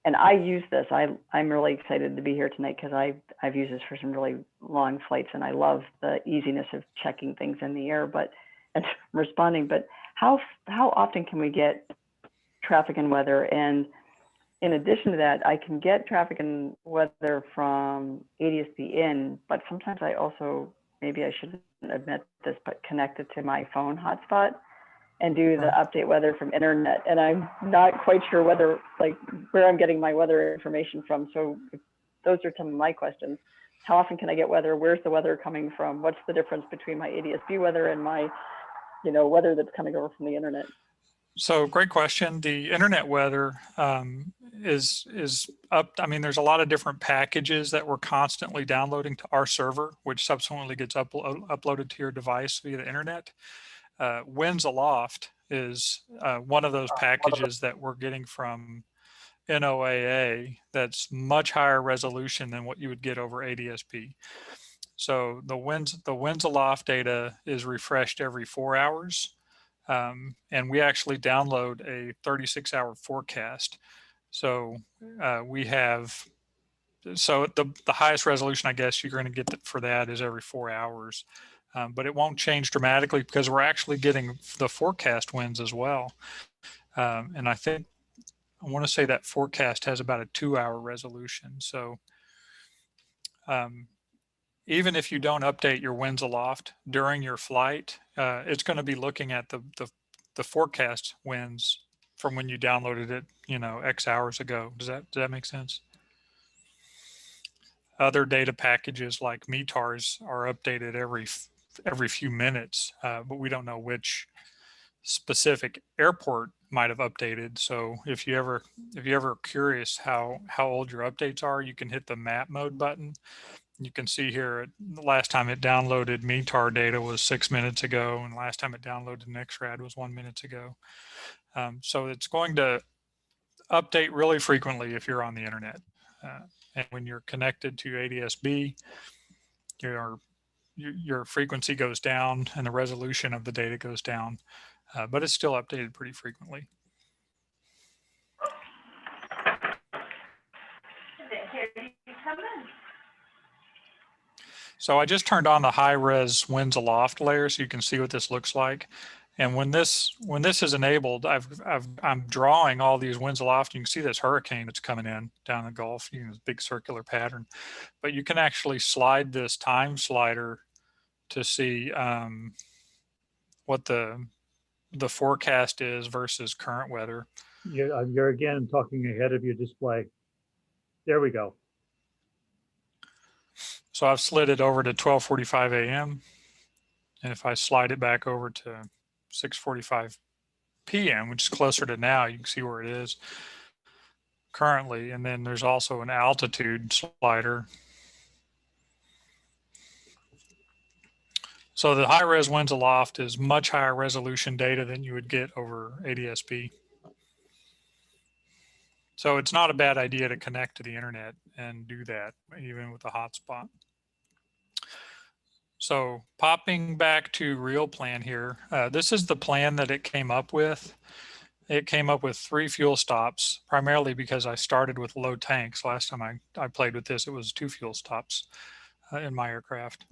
And I use this. I'm really excited to be here tonight because I've used this for some really long flights, and I love the easiness of checking things in the air, and responding. But how often can we get traffic and weather? And in addition to that, I can get traffic and weather from ADS-B in, but sometimes I also, maybe I shouldn't admit this, but connect it to my phone hotspot and do the update weather from internet. And I'm not quite sure whether, like, where I'm getting my weather information from. So those are some of my questions. How often can I get weather? Where's the weather coming from? What's the difference between my ADS-B weather and my, weather that's coming over from the internet? So great question. The internet weather is up. I mean, there's a lot of different packages that we're constantly downloading to our server, which subsequently gets uploaded to your device via the internet. Winds Aloft is one of those packages that we're getting from NOAA that's much higher resolution than what you would get over ADS-B. So the winds Aloft data is refreshed every 4 hours. And we actually download a 36-hour forecast. So we have, so the highest resolution, I guess, you're going to get for that is every 4 hours. But it won't change dramatically because we're actually getting the forecast winds as well. And I want to say that forecast has about a 2-hour resolution. So even if you don't update your winds aloft during your flight, it's going to be looking at the forecast winds from when you downloaded it, X hours ago. Does that make sense? Other data packages like METARs are updated every few minutes, but we don't know which specific airport might have updated. So if you ever curious how old your updates are, you can hit the map mode button. You can see here the last time it downloaded METAR data was 6 minutes ago, and last time it downloaded NexRad was 1 minute ago. So it's going to update really frequently if you're on the internet. And when you're connected to ADS-B, your frequency goes down and the resolution of the data goes down, but it's still updated pretty frequently. So I just turned on the high res winds aloft layer so you can see what this looks like. And when this is enabled, I'm drawing all these winds aloft. You can see this hurricane that's coming in down the Gulf, you know, this big circular pattern. But you can actually slide this time slider to see what the forecast is versus current weather. You're again talking ahead of your display. There we go. So I've slid it over to 12:45 a.m. And if I slide it back over to 6:45 p.m., which is closer to now, you can see where it is currently. And then there's also an altitude slider. So the high res winds aloft is much higher resolution data than you would get over ADS-B. So it's not a bad idea to connect to the internet and do that, even with a hotspot. So popping back to real plan here, this is the plan that it came up with. It came up with 3 fuel stops, primarily because I started with low tanks. Last time I played with this, it was 2 fuel stops in my aircraft.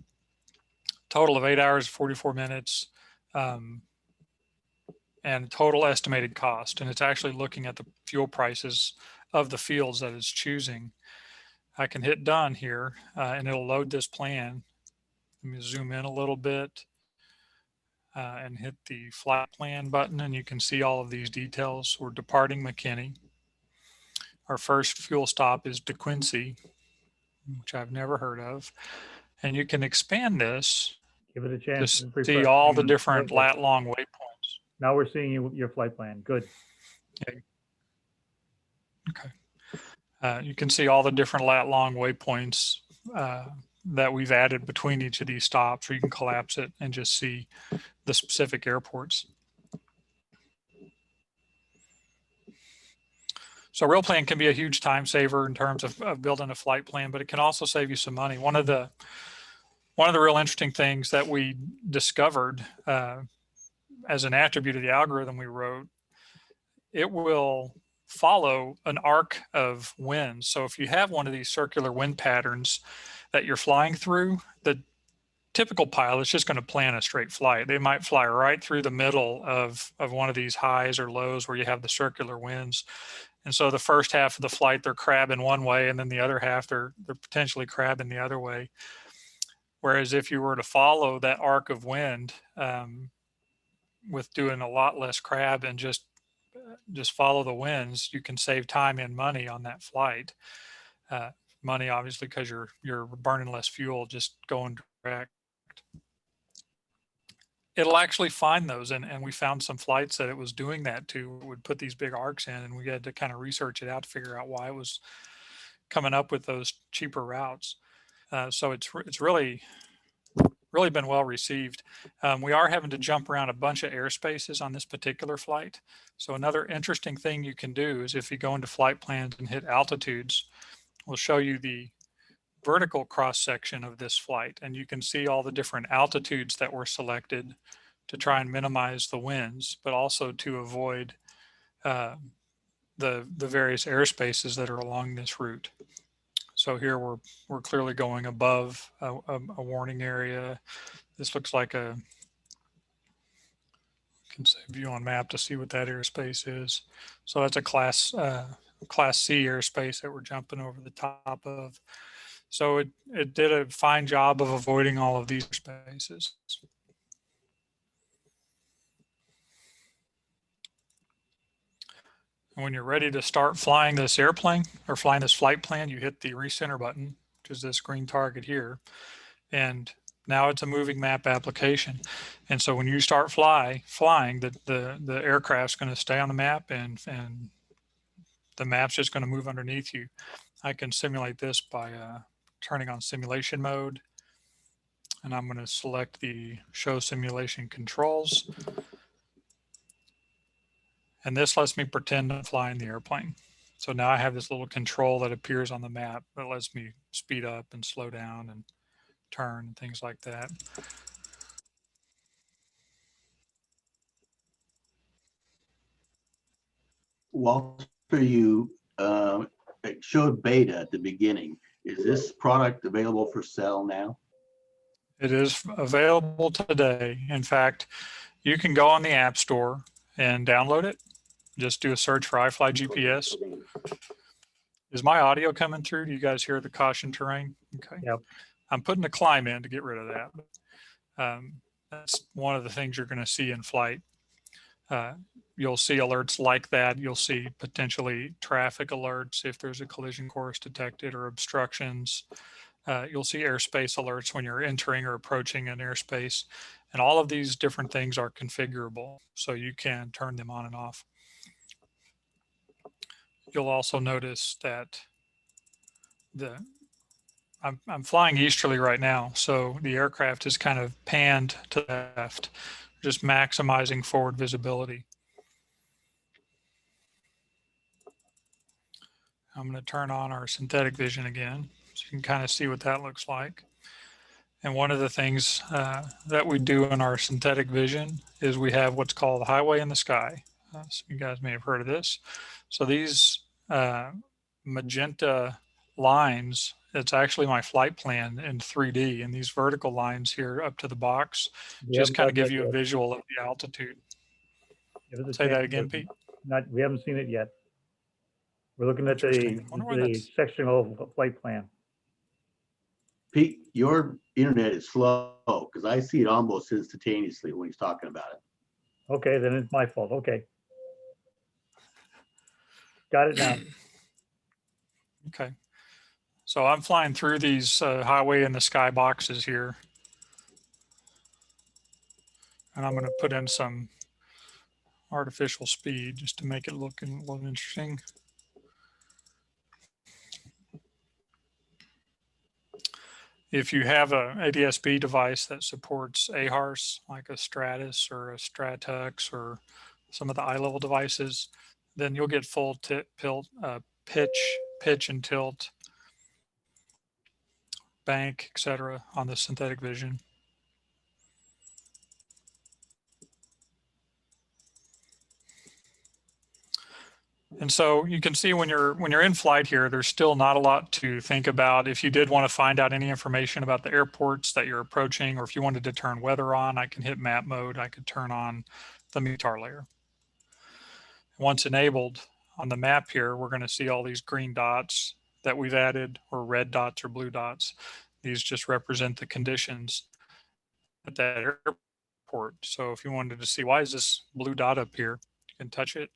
Total of 8 hours, 44 minutes, and total estimated cost. And it's actually looking at the fuel prices of the fields that it's choosing. I can hit done here and it'll load this plan. Let me zoom in a little bit and hit the flight plan button, and you can see all of these details. We're departing McKinney. Our first fuel stop is DeQuincy, which I've never heard of. And you can expand this. Give it a chance to see all the different lat-long waypoints. Now we're seeing your flight plan. Good. Okay. You can see all the different lat-long waypoints that we've added between each of these stops, or you can collapse it and just see the specific airports. So real plan can be a huge time saver in terms of building a flight plan, but it can also save you some money. One of the real interesting things that we discovered as an attribute of the algorithm we wrote, it will follow an arc of winds. So if you have one of these circular wind patterns that you're flying through, the typical pilot's just going to plan a straight flight. They might fly right through the middle of one of these highs or lows where you have the circular winds. And so the first half of the flight, they're crabbing one way, and then the other half, they're potentially crabbing the other way. Whereas if you were to follow that arc of wind with doing a lot less crab and just follow the winds, you can save time and money on that flight. Money, obviously, because you're burning less fuel just going direct. It'll actually find those, and we found some flights that it was doing that to. It would put these big arcs in, and we had to kind of research it out to figure out why it was coming up with those cheaper routes. So it's really been well received. We are having to jump around a bunch of airspaces on this particular flight. So another interesting thing you can do is if you go into flight plans and hit altitudes, we'll show you the vertical cross section of this flight, and you can see all the different altitudes that were selected to try and minimize the winds, but also to avoid the various airspaces that are along this route. So here we're clearly going above a warning area. This looks like you can say view on map to see what that airspace is. So that's a class C airspace that we're jumping over the top of. So it did a fine job of avoiding all of these spaces. And when you're ready to start flying this airplane or flying this flight plan, you hit the recenter button, which is this green target here. And now it's a moving map application. And so when you start flying, the aircraft's going to stay on the map, and the map's just going to move underneath you. I can simulate this by turning on simulation mode, and I'm going to select the show simulation controls, and this lets me pretend I'm flying the airplane. So now I have this little control that appears on the map that lets me speed up and slow down and turn and things like that. Walter, you it showed beta at the beginning. Is this product available for sale now? It is available today. In fact, You can go on the App Store and download it. Just do a search for IFly GPS. Is my audio coming through? Do you guys hear the caution terrain? Okay. Yep. I'm putting a climb in to get rid of that. That's one of the things you're going to see in flight. You'll see alerts like that. You'll see potentially traffic alerts if there's a collision course detected or obstructions. You'll see airspace alerts when you're entering or approaching an airspace. And all of these different things are configurable, so you can turn them on and off. You'll also notice that I'm flying easterly right now, so the aircraft is kind of panned to the left, just maximizing forward visibility. I'm going to turn on our synthetic vision again, so you can kind of see what that looks like. And one of the things that we do in our synthetic vision is we have what's called highway in the sky. So you guys may have heard of this. So these magenta lines, it's actually my flight plan in 3D, and these vertical lines here up to the box just kind of give you a visual of the altitude. Say that again, Pete. We haven't seen it yet. We're looking at the sectional flight plan. Pete, your internet is slow because I see it almost instantaneously when he's talking about it. Okay, then it's my fault. Okay. Got it now. Okay. So I'm flying through these highway in the sky boxes here. And I'm going to put in some artificial speed just to make it look a little interesting. If you have a ADS-B device that supports AHRS, like a Stratus or a Stratux or some of the eye-level devices, then you'll get full pitch and tilt, bank, etc. on the synthetic vision. And so you can see when you're in flight here, there's still not a lot to think about. If you did want to find out any information about the airports that you're approaching, or if you wanted to turn weather on, I can hit map mode. I could turn on the METAR layer. Once enabled on the map here, we're going to see all these green dots that we've added, or red dots or blue dots. These just represent the conditions at that airport. So if you wanted to see, why is this blue dot up here? You can touch it.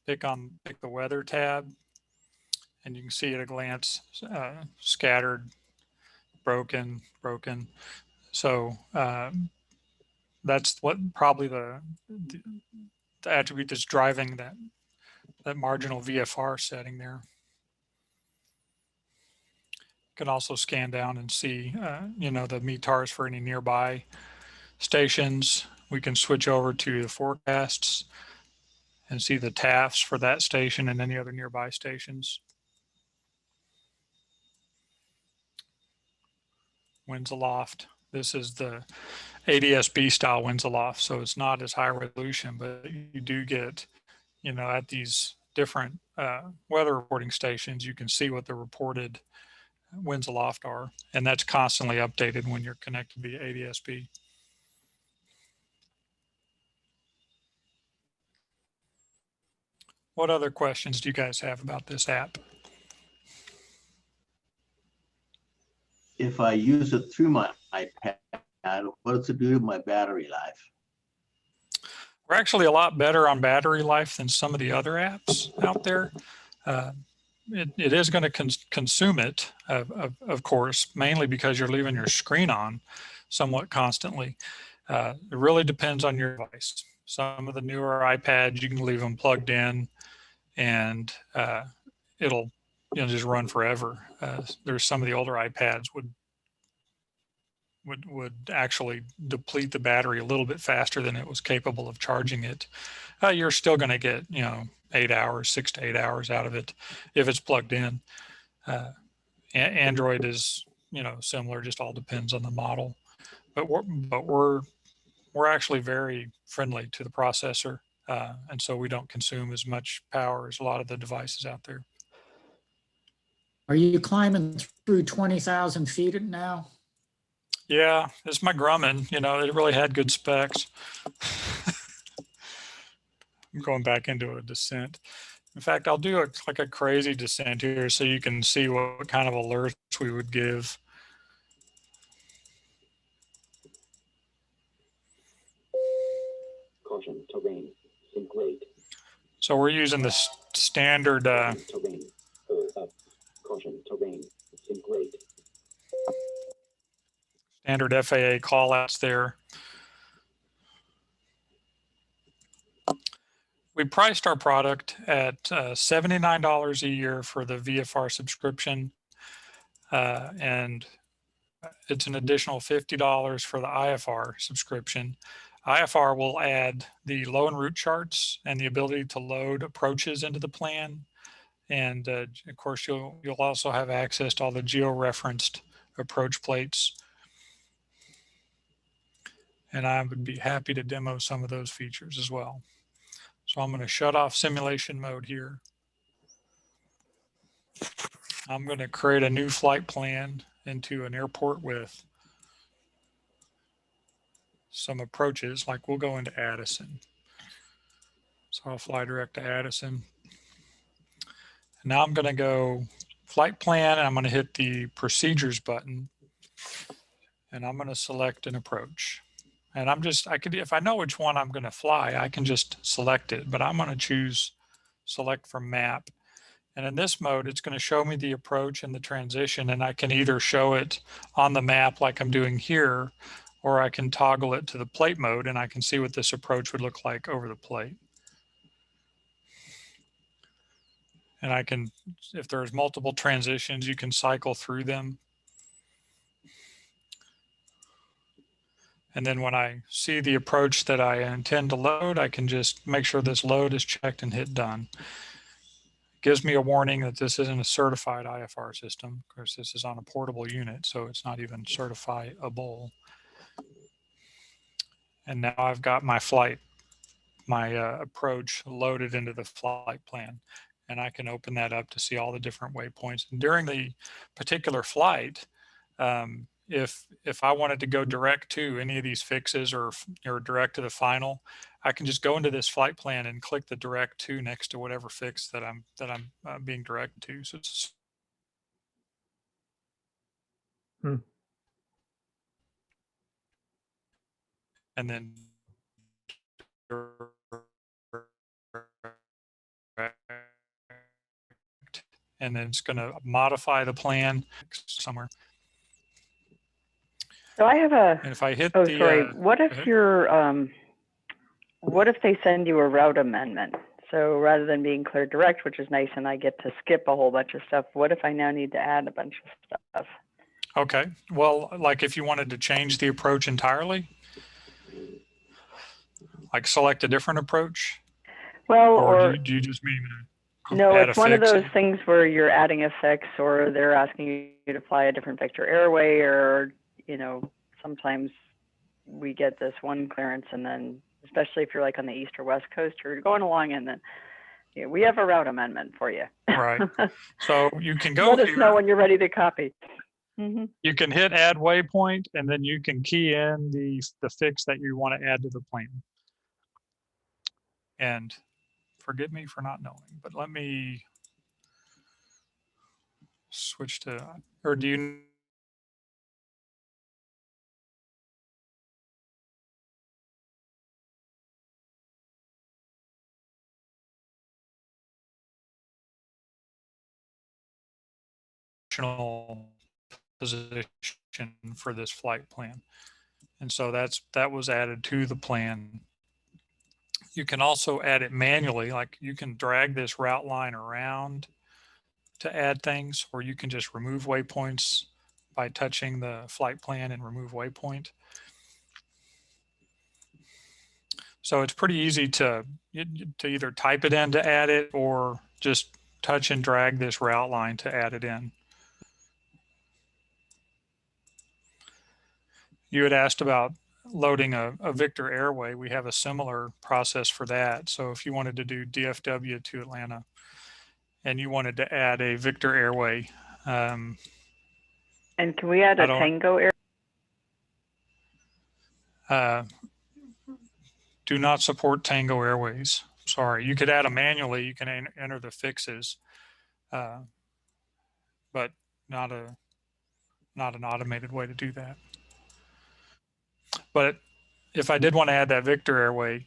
Pick the weather tab, and you can see at a glance scattered, broken. So that's what probably the attribute that's driving that marginal VFR setting there. You can also scan down and see the METARs for any nearby stations. We can switch over to the forecasts and see the TAFs for that station and any other nearby stations. Winds aloft. This is the ADS-B style winds aloft, so it's not as high resolution, but you do get, at these different weather reporting stations, you can see what the reported winds aloft are, and that's constantly updated when you're connected via ADS-B. What other questions do you guys have about this app? If I use it through my iPad, what does it do to my battery life? We're actually a lot better on battery life than some of the other apps out there. It is going to consume it, of course, mainly because you're leaving your screen on somewhat constantly. It really depends on your device. Some of the newer iPads, you can leave them plugged in and it'll just run forever. There's some of the older iPads would actually deplete the battery a little bit faster than it was capable of charging it. You're still going to get 8 hours, 6 to 8 hours out of it if it's plugged in. Android is similar, just all depends on the model. But we're actually very friendly to the processor, and so we don't consume as much power as a lot of the devices out there. Are you climbing through 20,000 feet now? Yeah, it's my Grumman. You know, it really had good specs. I'm going back into a descent. In fact, I'll do like a crazy descent here so you can see what kind of alerts we would give. Caution, terrain, sink rate. So we're using the standard Terrain, up. Caution, terrain, sink rate. standard FAA callouts there. We priced our product at $79 a year for the VFR subscription, and it's an additional $50 for the IFR subscription. IFR will add the low and route charts and the ability to load approaches into the plan. And of course, you'll also have access to all the geo-referenced approach plates. And I would be happy to demo some of those features as well. So I'm going to shut off simulation mode here. I'm going to create a new flight plan into an airport with some approaches, like we'll go into Addison. So I'll fly direct to Addison. Now I'm going to go flight plan, and I'm going to hit the procedures button, and I'm going to select an approach. And if I know which one I'm going to fly, I can just select it, but I'm going to choose select from map. And in this mode, it's going to show me the approach and the transition, and I can either show it on the map like I'm doing here, or I can toggle it to the plate mode, and I can see what this approach would look like over the plate. And I can, if there's multiple transitions, you can cycle through them. And then when I see the approach that I intend to load, I can just make sure this load is checked and hit done. Gives me a warning that this isn't a certified IFR system. Of course, this is on a portable unit, so it's not even certifiable. And now I've got my flight, my approach loaded into the flight plan. And I can open that up to see all the different waypoints. And during the particular flight, if I wanted to go direct to any of these fixes or direct to the final, I can just go into this flight plan and click the direct to next to whatever fix that I'm being directed to. So it's and then and then it's going to modify the plan somewhere. So I have a. And if I hit oh, the, sorry. What if what if they send you a route amendment? So rather than being clear direct, which is nice, and I get to skip a whole bunch of stuff, what if I now need to add a bunch of stuff? Okay. Well, like if you wanted to change the approach entirely, like select a different approach. Well, or do you just mean no, add it's one of fix? those things where you're adding a fix, or they're asking you to fly a different vector airway, or sometimes we get this one clearance, and then especially if you're like on the east or west coast, or you're going along, and then we have a route amendment for you. Right. So you can go Let us here. know when you're ready to copy. Mm-hmm. You can hit add waypoint, and then you can key in the fix that you want to add to the plan. And forgive me for not knowing, but let me switch to, or do you position for this flight plan? And so that was added to the plan. You can also add it manually, like you can drag this route line around to add things, or you can just remove waypoints by touching the flight plan and remove waypoint. So it's pretty easy to either type it in to add it, or just touch and drag this route line to add it in. You had asked about loading a Victor Airway. We have a similar process for that. So if you wanted to do DFW to Atlanta and you wanted to add a Victor Airway. And can we add a Tango Airway? do not support Tango Airways. Sorry, you could add them manually. You can enter the fixes, but not an automated way to do that. But if I did want to add that Victor Airway,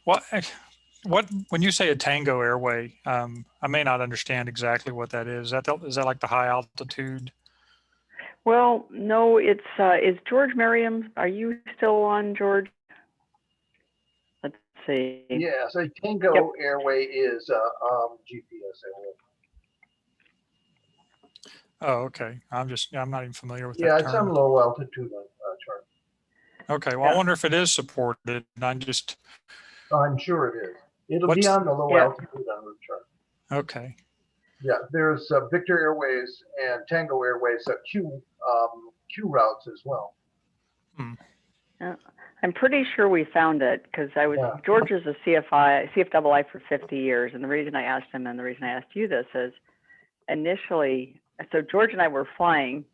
when you say a Tango Airway, I may not understand exactly what that is. Is that like the high altitude? Well, no, it's is George Merriam. Are you still on, George? Let's see. Yeah, so Tango Airway is GPS airway. Oh, okay. I'm not even familiar with Yeah, that it's term. some low altitude chart. Okay, well, I wonder if it is supported. I'm sure it is. It'll be on the low altitude en route chart. Okay. Yeah, there's Victor Airways and Tango Airways Q routes as well. I'm pretty sure we found it because George is a CFII for 50 years, and the reason I asked him and the reason I asked you this is initially, so George and I were flying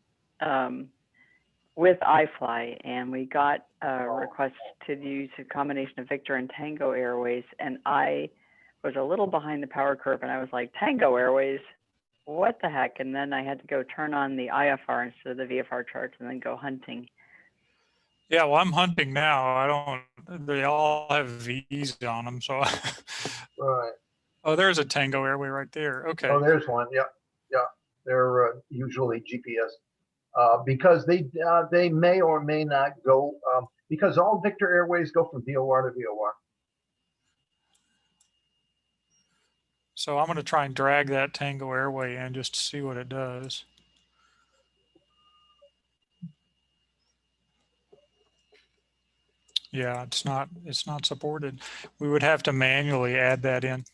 with IFly, and we got a request to use a combination of Victor and Tango Airways, and I was a little behind the power curve, and I was like, Tango Airways, what the heck? And then I had to go turn on the IFR instead of the VFR charts and then go hunting. Yeah, well, I'm hunting now. They all have V's on them, so. Right. Oh, there's a Tango Airway right there. Okay. Oh, there's one. Yeah. They're usually GPS because they may or may not go because all Victor Airways go from VOR to VOR. So I'm going to try and drag that Tango Airway in just to see what it does. Yeah, it's not supported. We would have to manually add that in,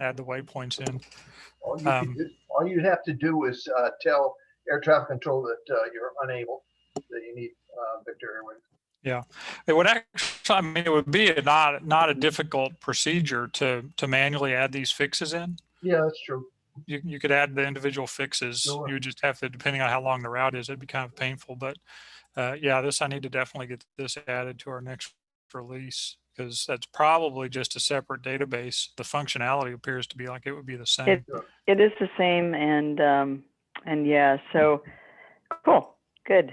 add the waypoints in. All you have to do is tell air traffic control that you're unable, that you need Victor Airways. Yeah, it would actually. I mean, it would be not a difficult procedure to manually add these fixes in. Yeah, that's true. You could add the individual fixes. Sure. You just have to, depending on how long the route is, it'd be kind of painful. But yeah, I need to definitely get this added to our next release because that's probably just a separate database. The functionality appears to be like it would be the same. It is the same, and yeah, so cool, good.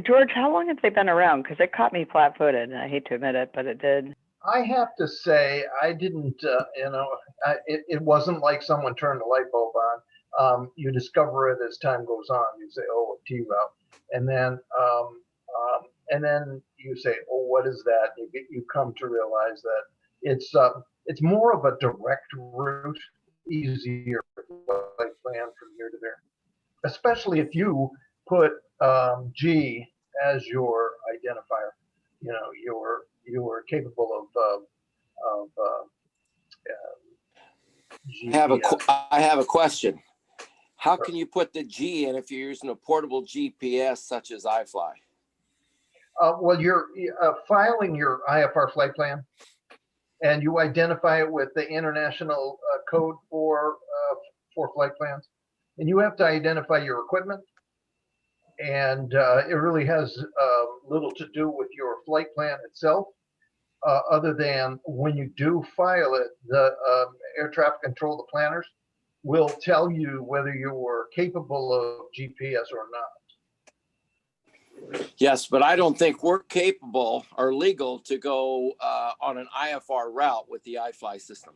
George, how long have they been around? Because it caught me flat-footed. I hate to admit it, but it did. I have to say, I didn't, it wasn't like someone turned the light bulb on. You discover it as time goes on. You say, oh, a T route. And then you say, oh, what is that? You come to realize that it's more of a direct route, easier like plan from here to there, especially if you put G as your identifier. You know, you're capable of I have a question. How can you put the G in if you're using a portable GPS such as IFly? Well, you're filing your IFR flight plan, and you identify it with the international code for flight plans, and you have to identify your equipment. And it really has little to do with your flight plan itself, other than when you do file it, the air traffic control, the planners, will tell you whether you were capable of GPS or not. Yes, but I don't think we're capable or legal to go on an IFR route with the IFly system.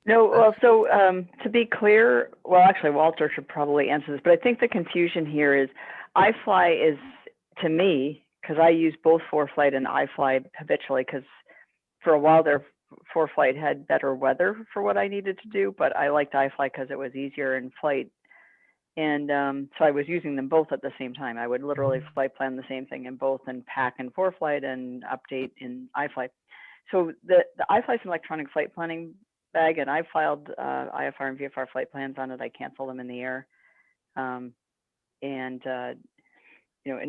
No, well, so to be clear, well, actually, Walter should probably answer this, but I think the confusion here is IFly is, to me, because I use both ForeFlight and IFly habitually, because for a while there, ForeFlight had better weather for what I needed to do, but I liked IFly because it was easier in flight. And so I was using them both at the same time. I would literally flight plan the same thing in both and pack in ForeFlight and update in IFly. So the IFly is an electronic flight planning bag, and I filed IFR and VFR flight plans on it. I cancel them in the air. And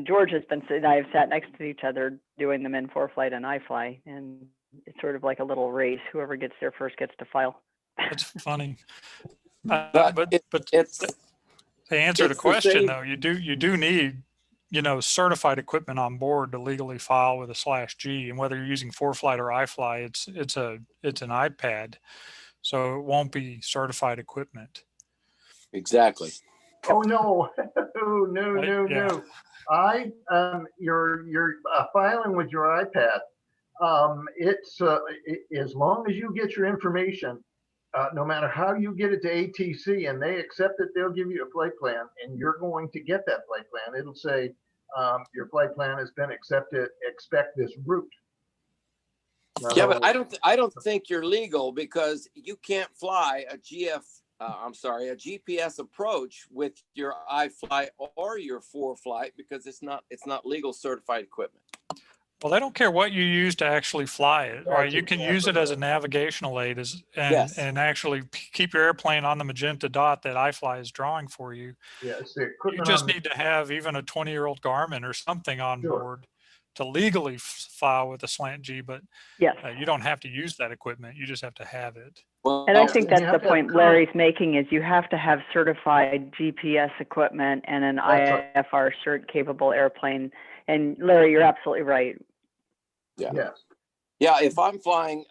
George has been, I have sat next to each other doing them in ForeFlight and IFly, and it's sort of like a little race. Whoever gets there first gets to file. That's funny. But it's to answer the question though, you do need you know, certified equipment on board to legally file with a /G. And whether you're using ForeFlight or iFly, it's an iPad, so it won't be certified equipment. Exactly. Oh, no, no, Right? no, Yeah. no. You're filing with your iPad. It's as long as you get your information, no matter how you get it to ATC and they accept it, they'll give you a flight plan, and you're going to get that flight plan. It'll say your flight plan has been accepted. Expect this route. Yeah, but I don't think you're legal, because you can't fly a a GPS approach with your iFly or your ForeFlight, because it's not legal certified equipment. Well, they don't care what you use to actually fly it, right? You can use it as a navigational aid and actually keep your airplane on the magenta dot that iFly is drawing for you. Yeah, it's the You equipment. just need to have even a 20-year-old Garmin or something on board to legally file with a /G, but yes, you don't have to use that equipment. You just have to have it. And I think that's the point Larry's making, is you have to have certified GPS equipment and an IFR cert capable airplane. And Larry, you're absolutely right. Yeah. Yes. Yeah, if I'm flying,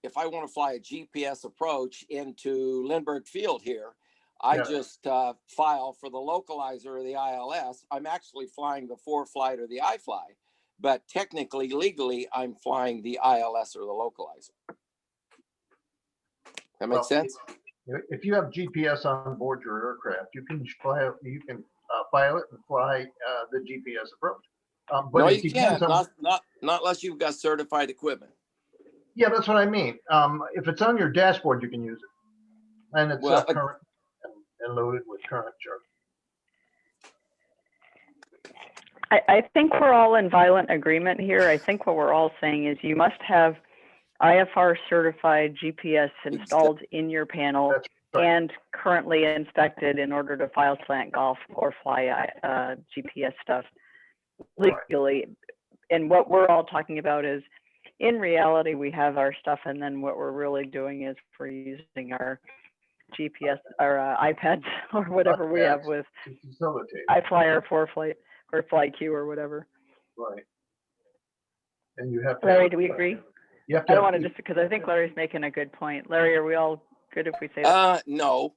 if I want to fly a GPS approach into Lindbergh Field here, I just file for the localizer or the ILS. I'm actually flying the ForeFlight or the iFly, but technically, legally, I'm flying the ILS or the localizer. That makes sense? If you have GPS on board your aircraft, you can file it and fly the GPS approach. But no, it you can't. on, not unless you've got certified equipment. Yeah, that's what I mean. If it's on your dashboard, you can use it, and it's current and loaded with current chart. I think we're all in violent agreement here. I think what we're all saying is you must have IFR certified GPS installed in your panel and currently inspected in order to file slant golf or fly GPS stuff legally. And what we're all talking about is, in reality, we have our stuff, and then what we're really doing is we're using our GPS, our iPads or whatever we have with iFly or ForeFlight or FlyQ or whatever. Right. And you have to Larry, do we agree? You have to I don't want to just, because I think Larry's making a good point. Larry, are we all good if we say that? No.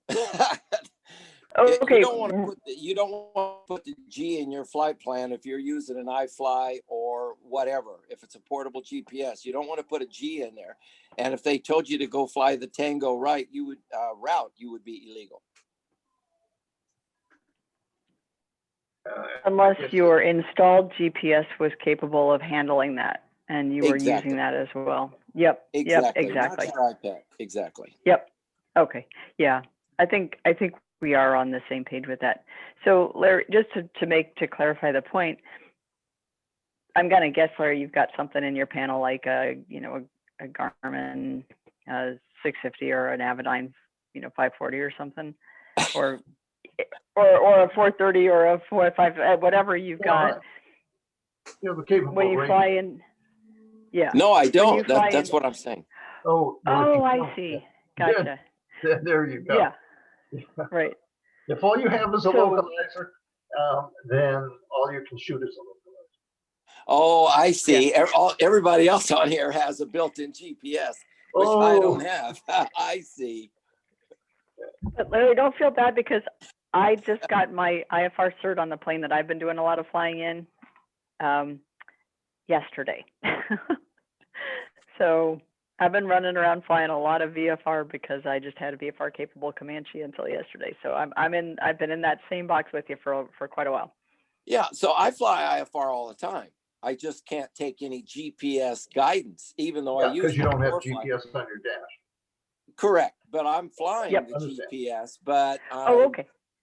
Okay. You don't want to put the G in your flight plan if you're using an iFly or whatever. If it's a portable GPS, you don't want to put a G in there. And if they told you to go fly the Tango route, you would be illegal. Unless your installed GPS was capable of handling that, and you were using that as well. Yep. Exactly. Yep. Exactly. Not your iPad. Exactly. Yep. Okay. Yeah. I think we are on the same page with that. So Larry, just to clarify the point, I'm gonna guess, Larry, you've got something in your panel like a Garmin 650 or an Avidyne 540 or something, or a 430 or a 455, whatever you've got. You have a capable when you fly in. Yeah. No, I don't. That's what I'm saying. Oh, I see. Gotcha. There you go. Yeah. Right. If all you have is a localizer, then all you can shoot is a localizer. Oh, I see. Yeah. Everybody else on here has a built-in GPS, which I don't have. I see. But Larry, don't feel bad, because I just got my IFR cert on the plane that I've been doing a lot of flying in yesterday. So I've been running around flying a lot of VFR because I just had a VFR capable Comanche until yesterday. So I've been in that same box with you for quite a while. Yeah, so I fly IFR all the time. I just can't take any GPS guidance, even though I use because you don't have GPS on your dash. Correct, but I'm flying the GPS, but I'm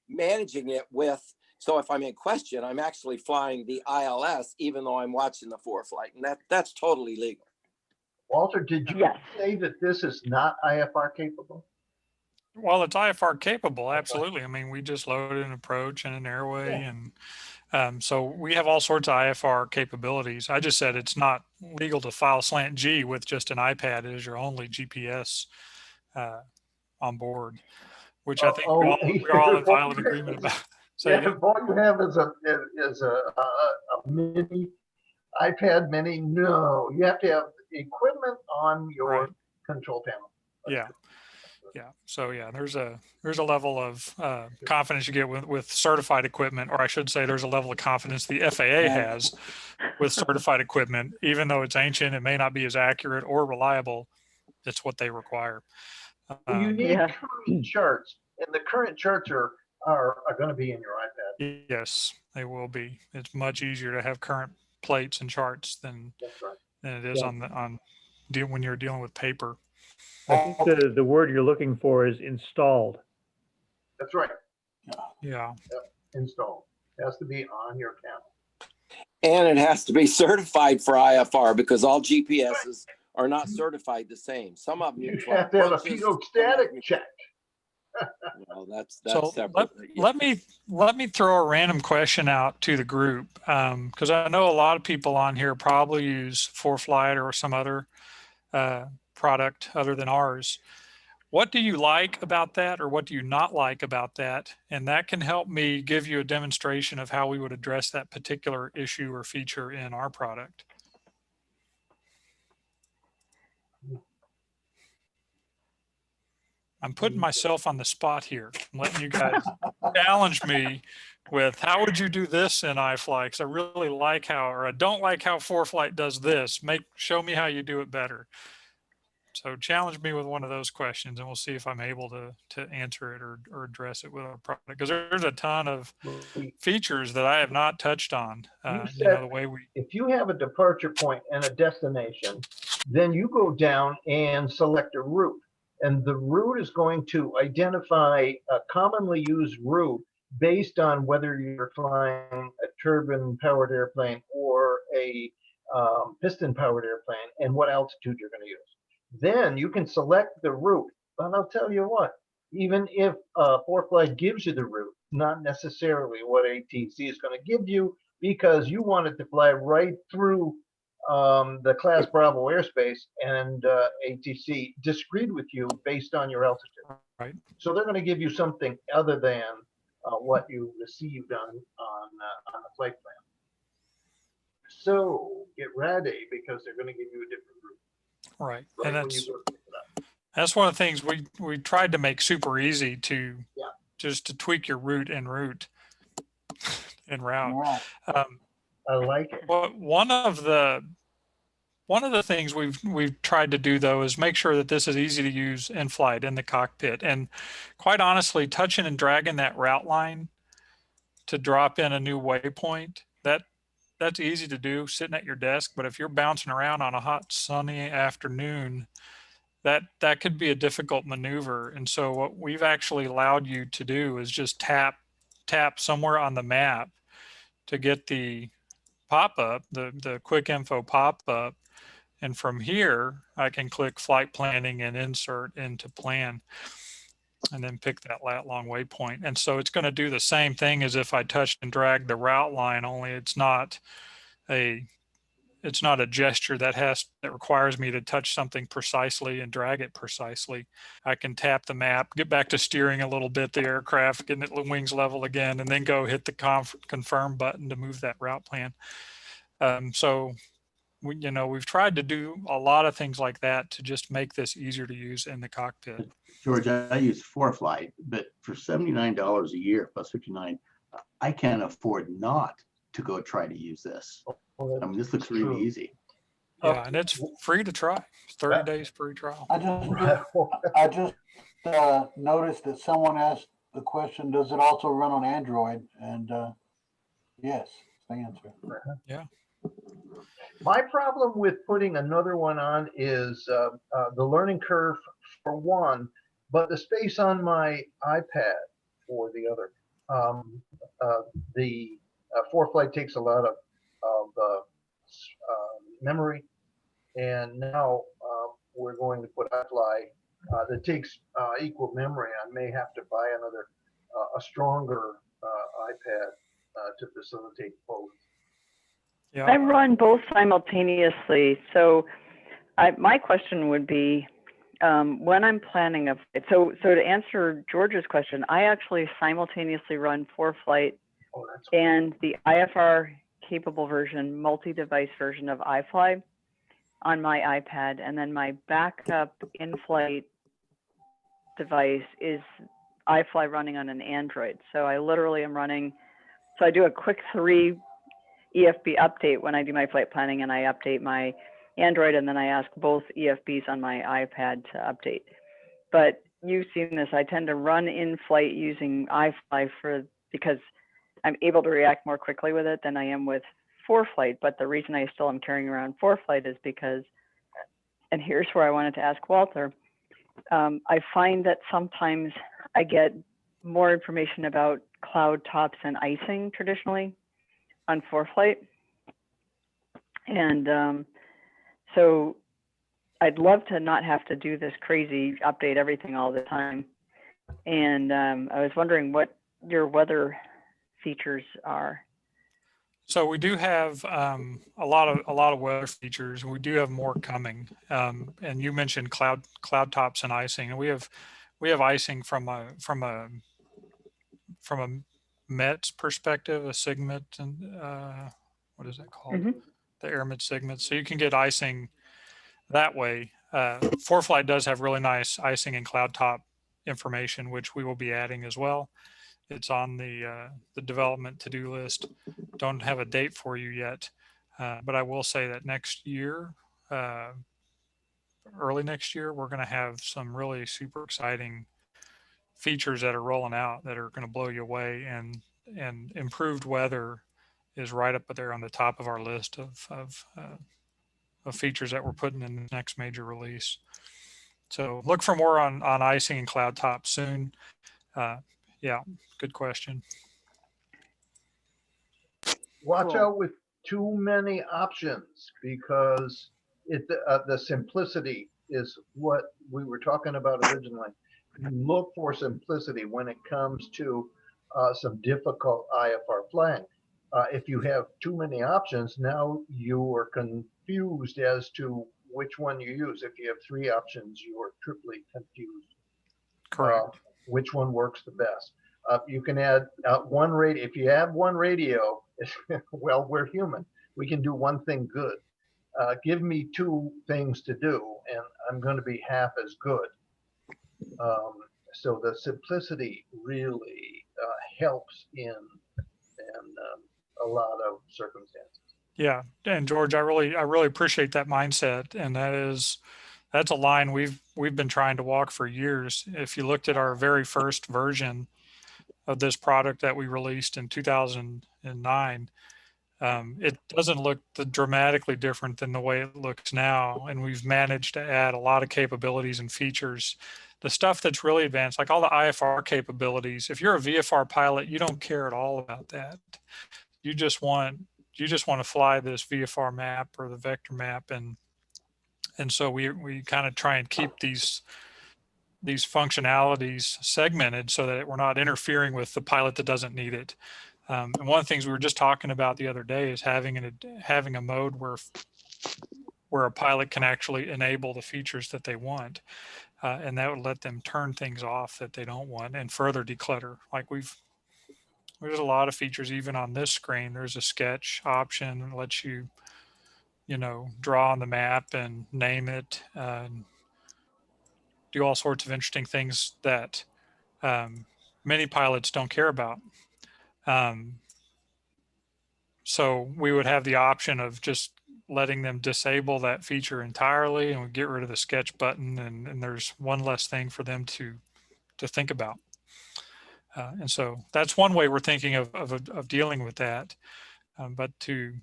managing it with. So if I'm in question, I'm actually flying the ILS, even though I'm watching the ForeFlight, and that's totally legal. Walter, did you say that this is not IFR capable? Well, it's IFR capable, absolutely. I mean, we just loaded an approach and an airway, and so we have all sorts of IFR capabilities. I just said it's not legal to file /G with just an iPad as your only GPS on board, which I think we're all in violent agreement about. So Yeah, if all you have is a mini iPad mini, no, you have to have equipment on your control panel. yeah. Yeah. So yeah, there's a level of confidence you get with certified equipment, or I should say there's a level of confidence the FAA has with certified equipment. Even though it's ancient, it may not be as accurate or reliable. It's what they require. You need current charts, and the current charts are going to be in your iPad. Yes, they will be. It's much easier to have current plates and charts than it is when you're dealing with paper. I think the word you're looking for is installed. That's right. Yeah. Yep. Installed. It has to be on your panel. And it has to be certified for IFR because all GPSs are not certified the same. Some of them you have to have a photostatic check. Well, that's So separate. let me throw a random question out to the group, because I know a lot of people on here probably use ForeFlight or some other product other than ours. What do you like about that, or what do you not like about that? And that can help me give you a demonstration of how we would address that particular issue or feature in our product. I'm putting myself on the spot here. I'm letting you guys challenge me with how would you do this in iFly? Because I really like how, or I don't like how ForeFlight does this. Show me how you do it better. So challenge me with one of those questions, and we'll see if I'm able to answer it or address it with our product. Because there's a ton of features that I have not touched on. The way if you have a departure point and a destination, then you go down and select a route. And the route is going to identify a commonly used route based on whether you're flying a turbine-powered airplane or a piston-powered airplane and what altitude you're going to use. Then you can select the route. But I'll tell you what, even if ForeFlight gives you the route, not necessarily what ATC is going to give you, because you want it to fly right through the Class Bravo airspace, and ATC disagreed with you based on your altitude. Right. So they're going to give you something other than what you received on the flight plan. So get ready, because they're going to give you a different route. Right. And that's one of the things we tried to make super easy to just to tweak your route en route. I like it. But one of the things we've tried to do though is make sure that this is easy to use in flight in the cockpit. And quite honestly, touching and dragging that route line to drop in a new waypoint, that's easy to do sitting at your desk. But if you're bouncing around on a hot sunny afternoon, that could be a difficult maneuver. And so what we've actually allowed you to do is just tap somewhere on the map to get the pop-up, the quick info pop-up. And from here, I can click flight planning and insert into plan, and then pick that lat long waypoint. And so it's going to do the same thing as if I touched and dragged the route line, only it's not a gesture that requires me to touch something precisely and drag it precisely. I can tap the map, get back to steering a little bit, the aircraft, getting it wings level again, and then go hit the confirm button to move that route plan. So we've tried to do a lot of things like that to just make this easier to use in the cockpit. George, I use ForeFlight, but for $79 a year plus $59, I can't afford not to go try to use this. I mean, this looks really easy. Yeah, and it's free to try. It's 30 days free trial. I just noticed that someone asked the question, does it also run on Android? And yes, the answer. Yeah. My problem with putting another one on is the learning curve for one, but the space on my iPad for the other. The ForeFlight takes a lot of memory, and now we're going to put iFly that takes equal memory. I may have to buy another a stronger iPad to facilitate both. Yeah. I run both simultaneously. So my question would be, when I'm planning a flight, so to answer George's question, I actually simultaneously run ForeFlight and the IFR capable version, multi-device version of IFly on my iPad, and then my backup in-flight device is iFly running on an Android. So I literally am running, so I do a quick 3 EFB update when I do my flight planning, and I update my Android, and then I ask both EFBs on my iPad to update. But you've seen this, I tend to run in flight using iFly because I'm able to react more quickly with it than I am with ForeFlight. But the reason I still am carrying around ForeFlight is because, and here's where I wanted to ask Walter, I find that sometimes I get more information about cloud tops and icing traditionally on ForeFlight. And so I'd love to not have to do this crazy update everything all the time. And I was wondering what your weather features are. So we do have a lot of weather features. We do have more coming. And you mentioned cloud tops and icing, and we have icing from a METS perspective, a SIGMET, and what is that called? Mm-hmm. The AirMed SIGMET. So you can get icing that way. ForeFlight does have really nice icing and cloud top information, which we will be adding as well. It's on the development to-do list. Don't have a date for you yet, but I will say that next year, early next year, we're going to have some really super exciting features that are rolling out that are going to blow you away, and improved weather is right up there on the top of our list of features that we're putting in the next major release. So look for more on icing and cloud top soon. Yeah, good question. Watch out with too many options, because the simplicity is what we were talking about originally. Look for simplicity when it comes to some difficult IFR flying. If you have too many options, now you are confused as to which one you use. If you have 3 options, you are triply confused. Correct. Which one works the best? You can add one radio. If you add one radio, well, we're human. We can do one thing good. Give me 2 things to do, and I'm going to be half as good. So the simplicity really helps in a lot of circumstances. Yeah, and George, I really appreciate that mindset, and that's a line we've been trying to walk for years. If you looked at our very first version of this product that we released in 2009, it doesn't look dramatically different than the way it looks now, and we've managed to add a lot of capabilities and features. The stuff that's really advanced, like all the IFR capabilities, if you're a VFR pilot, you don't care at all about that. You just want to fly this VFR map or the vector map, and so we kind of try and keep these functionalities segmented so that we're not interfering with the pilot that doesn't need it. And one of the things we were just talking about the other day is having a mode where a pilot can actually enable the features that they want, and that would let them turn things off that they don't want and further declutter. Like there's a lot of features even on this screen. There's a sketch option that lets you draw on the map and name it, and do all sorts of interesting things that many pilots don't care about. So we would have the option of just letting them disable that feature entirely, and we get rid of the sketch button, and there's one less thing for them to think about. And so that's one way we're thinking of dealing with that. But to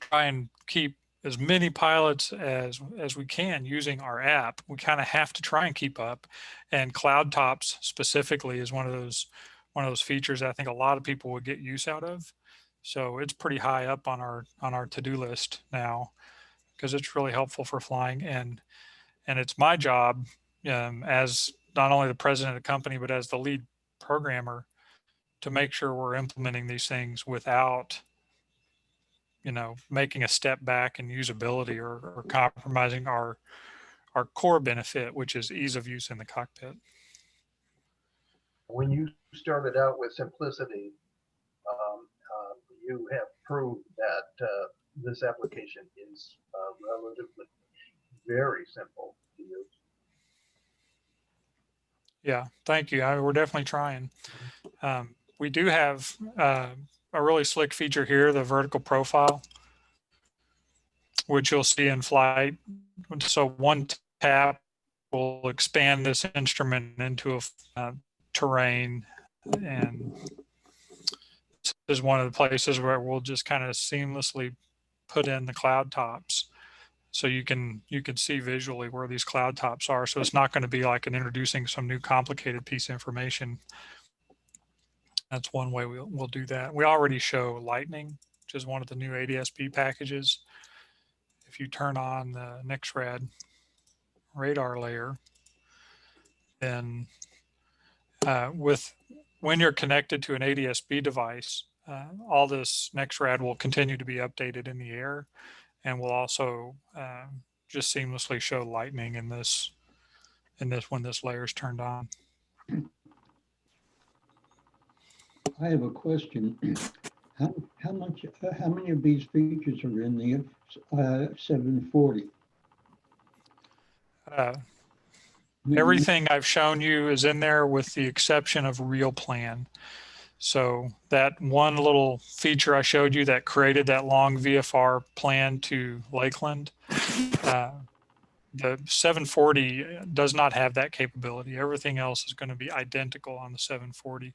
try and keep as many pilots as we can using our app, we kind of have to try and keep up. And cloud tops specifically is one of those features that I think a lot of people would get use out of. So it's pretty high up on our to-do list now, because it's really helpful for flying. And it's my job as not only the president of the company, but as the lead programmer, to make sure we're implementing these things without making a step back in usability or compromising our our core benefit, which is ease of use in the cockpit. When you started out with simplicity, you have proved that this application is relatively very simple to use. Yeah, thank you. We're definitely trying. We do have a really slick feature here, the vertical profile, which you'll see in flight. So one tap will expand this instrument into a terrain, and this is one of the places where we'll just kind of seamlessly put in the cloud tops. So you can see visually where these cloud tops are. So it's not going to be like introducing some new complicated piece of information. That's one way we'll do that. We already show lightning, which is one of the new ADS-B packages. If you turn on the NexRad radar layer, then when you're connected to an ADS-B device, all this NexRad will continue to be updated in the air, and will also just seamlessly show lightning in this when this layer is turned on. I have a question. How many of these features are in the 740? Everything I've shown you is in there with the exception of Real Plan. So that one little feature I showed you that created that long VFR plan to Lakeland, the 740 does not have that capability. Everything else is going to be identical on the 740.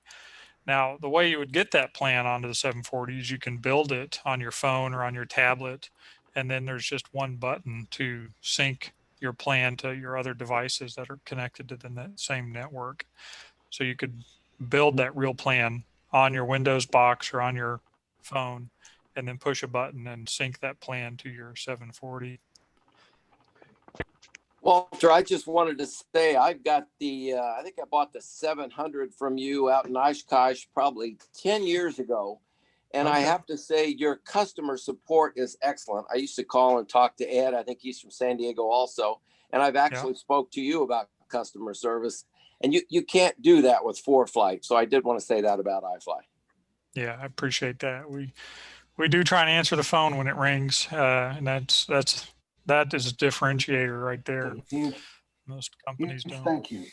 Now, the way you would get that plan onto the 740 is you can build it on your phone or on your tablet, and then there's just one button to sync your plan to your other devices that are connected to the same network. So you could build that Real Plan on your Windows box or on your phone, and then push a button and sync that plan to your 740. Walter, I just wanted to say I've got the, I think I bought the 700 from you out in Oshkosh probably 10 years ago. And I have to say your customer support is excellent. I used to call and talk to Ed. I think he's from San Diego also. And I've actually spoke to you about customer service. And you can't do that with ForeFlight. So I did want to say that about iFly. Yeah, I appreciate that. We do try and answer the phone when it rings, and that is a differentiator right there. Most companies don't. Thank you.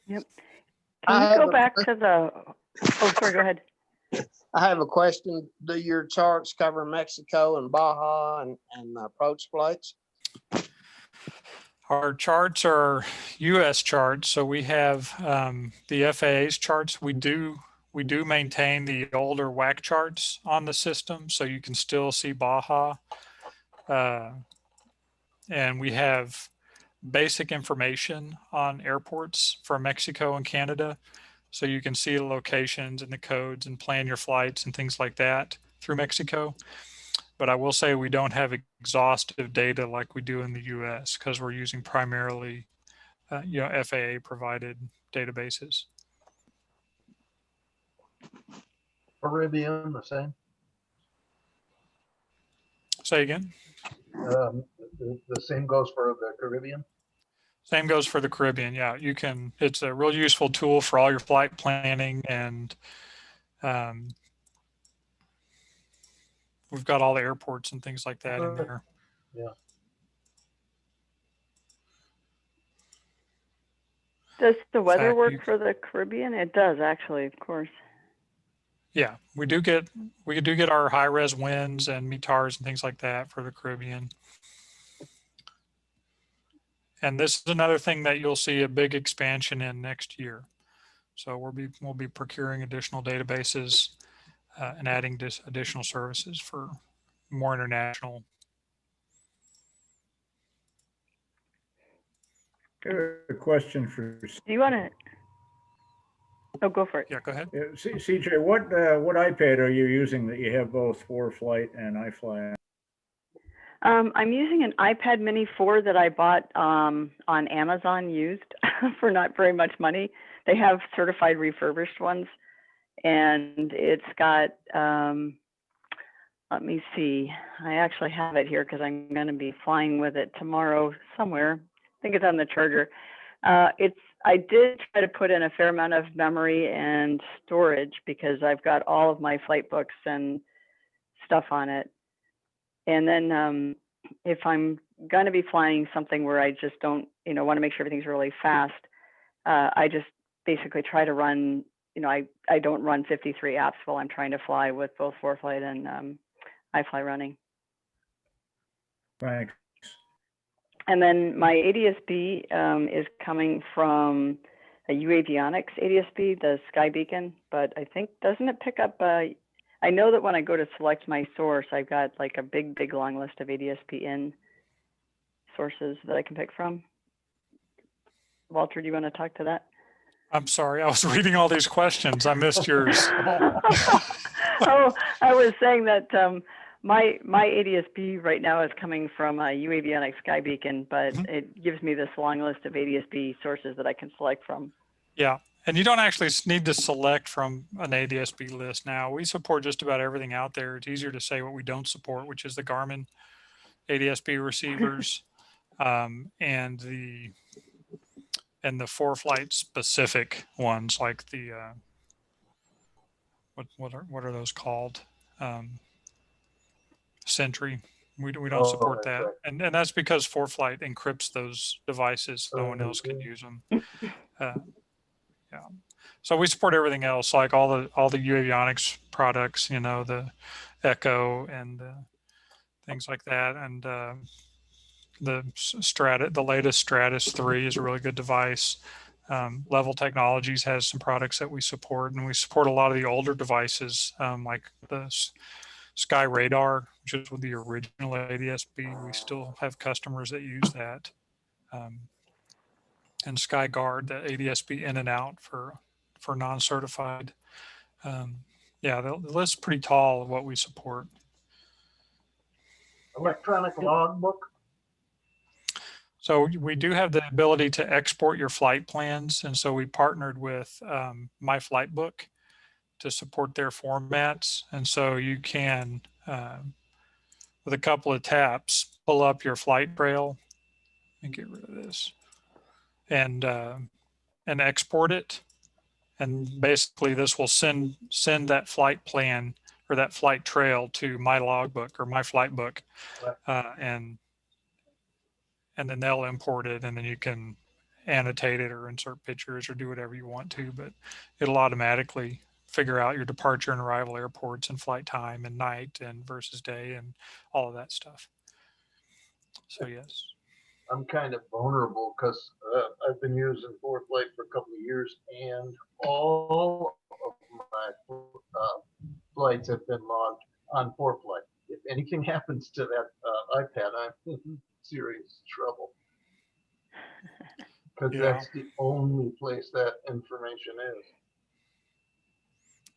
Yep. Can you go back to the? Oh, sorry. Go ahead. I have a question. Do your charts cover Mexico and Baja and approach flights? Our charts are U.S. charts, so we have the FAA's charts. We do maintain the older WAC charts on the system, so you can still see Baja. And we have basic information on airports for Mexico and Canada, so you can see the locations and the codes and plan your flights and things like that through Mexico. But I will say we don't have exhaustive data like we do in the U.S. because we're using primarily, FAA provided databases. Caribbean, the same? Say again? The same goes for the Caribbean? Same goes for the Caribbean. Yeah, you can. It's a real useful tool for all your flight planning, and we've got all the airports and things like that in there. Yeah. Does the weather work for the Caribbean? It does, actually, of course. Yeah, we do get our high res winds and METARs and things like that for the Caribbean. And this is another thing that you'll see a big expansion in next year. So we'll be procuring additional databases and adding additional services for more international. A question for. Do you want to? Oh, go for it. Yeah, go ahead. CJ, what iPad are you using that you have both ForeFlight and iFly? I'm using an iPad Mini 4 that I bought on Amazon used for not very much money. They have certified refurbished ones, and it's got let me see. I actually have it here because I'm going to be flying with it tomorrow somewhere. I think it's on the charger. I did try to put in a fair amount of memory and storage because I've got all of my flight books and stuff on it. And then if I'm going to be flying something where I just don't, want to make sure everything's really fast, I just basically try to run, I don't run 53 apps while I'm trying to fly with both ForeFlight and IFly running. Right. And then my ADSB is coming from a UAvionics ADSB, the Sky Beacon, but I think, doesn't it pick up, I know that when I go to select my source, I've got like a big long list of ADSB in sources that I can pick from. Walter, do you want to talk to that? I'm sorry, I was reading all these questions. I missed yours. Oh, I was saying that my ADSB right now is coming from a UAvionics Sky Beacon, but it gives me this long list of ADSB sources that I can select from. Yeah, and you don't actually need to select from an ADSB list now. We support just about everything out there. It's easier to say what we don't support, which is the Garmin ADSB receivers and the ForeFlight specific ones, like the what are those called? Sentry. We don't support that, right. and that's because ForeFlight encrypts those devices, so no one else can use them. Yeah, so we support everything else, like all the UAvionics products, the Echo and things like that, and the latest Stratus 3 is a really good device. Level Technologies has some products that we support, and we support a lot of the older devices, like the Sky Radar, which is with the original ADSB. We still have customers that use that. And Sky Guard, the ADSB in and out for non-certified. Yeah, the list's pretty tall of what we support. Electronic logbook. So we do have the ability to export your flight plans. And so we partnered with MyFlightBook to support their formats. And so you can, with a couple of taps, pull up your flight trail and get rid of this and export it. And basically this will send that flight plan or that flight trail to my logbook or MyFlightBook. And then they'll import it, and then you can annotate it or insert pictures or do whatever you want to, but it'll automatically figure out your departure and arrival airports and flight time and night and versus day and all of that stuff. So yes. I'm kind of vulnerable because I've been using ForeFlight for a couple of years, and all of my flights have been logged on ForeFlight. If anything happens to that iPad, I'm in serious trouble because that's the only place that information is.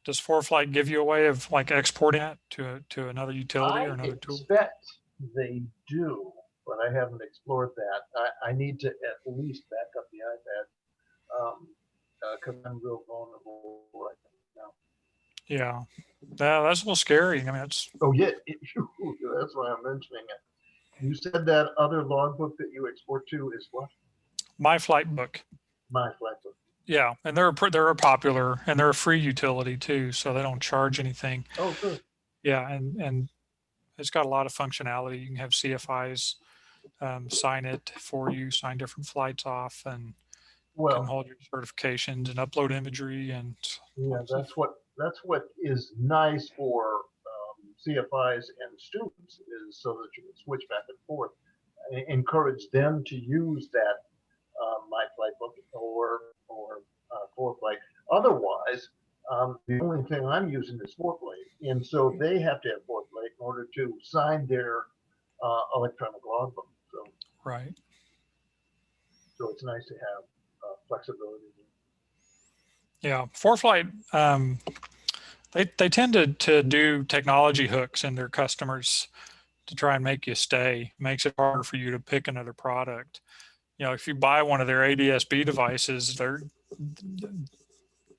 Does ForeFlight give you a way of like exporting it to another utility or another tool? I expect they do, but I haven't explored that. I need to at least back up the iPad because I'm real vulnerable right now. Yeah, that's a little scary. I mean, that's. Oh yeah, that's why I'm mentioning it. You said that other logbook that you export to is what? MyFlightBook. MyFlightBook. Yeah, and they're a popular and they're a free utility too, so they don't charge anything. Oh, good. Yeah, and it's got a lot of functionality. You can have CFIs sign it for you, sign different flights off, and can hold your certifications and upload imagery. And yeah, that's what is nice for CFIs and students is so that you can switch back and forth. Encourage them to use that MyFlightBook or ForeFlight. Otherwise, the only thing I'm using is ForeFlight, and so they have to have ForeFlight in order to sign their electronic logbook. So right. So it's nice to have flexibility. Yeah, ForeFlight. They tend to do technology hooks in their customers to try and make you stay. Makes it harder for you to pick another product. If you buy one of their ADSB devices,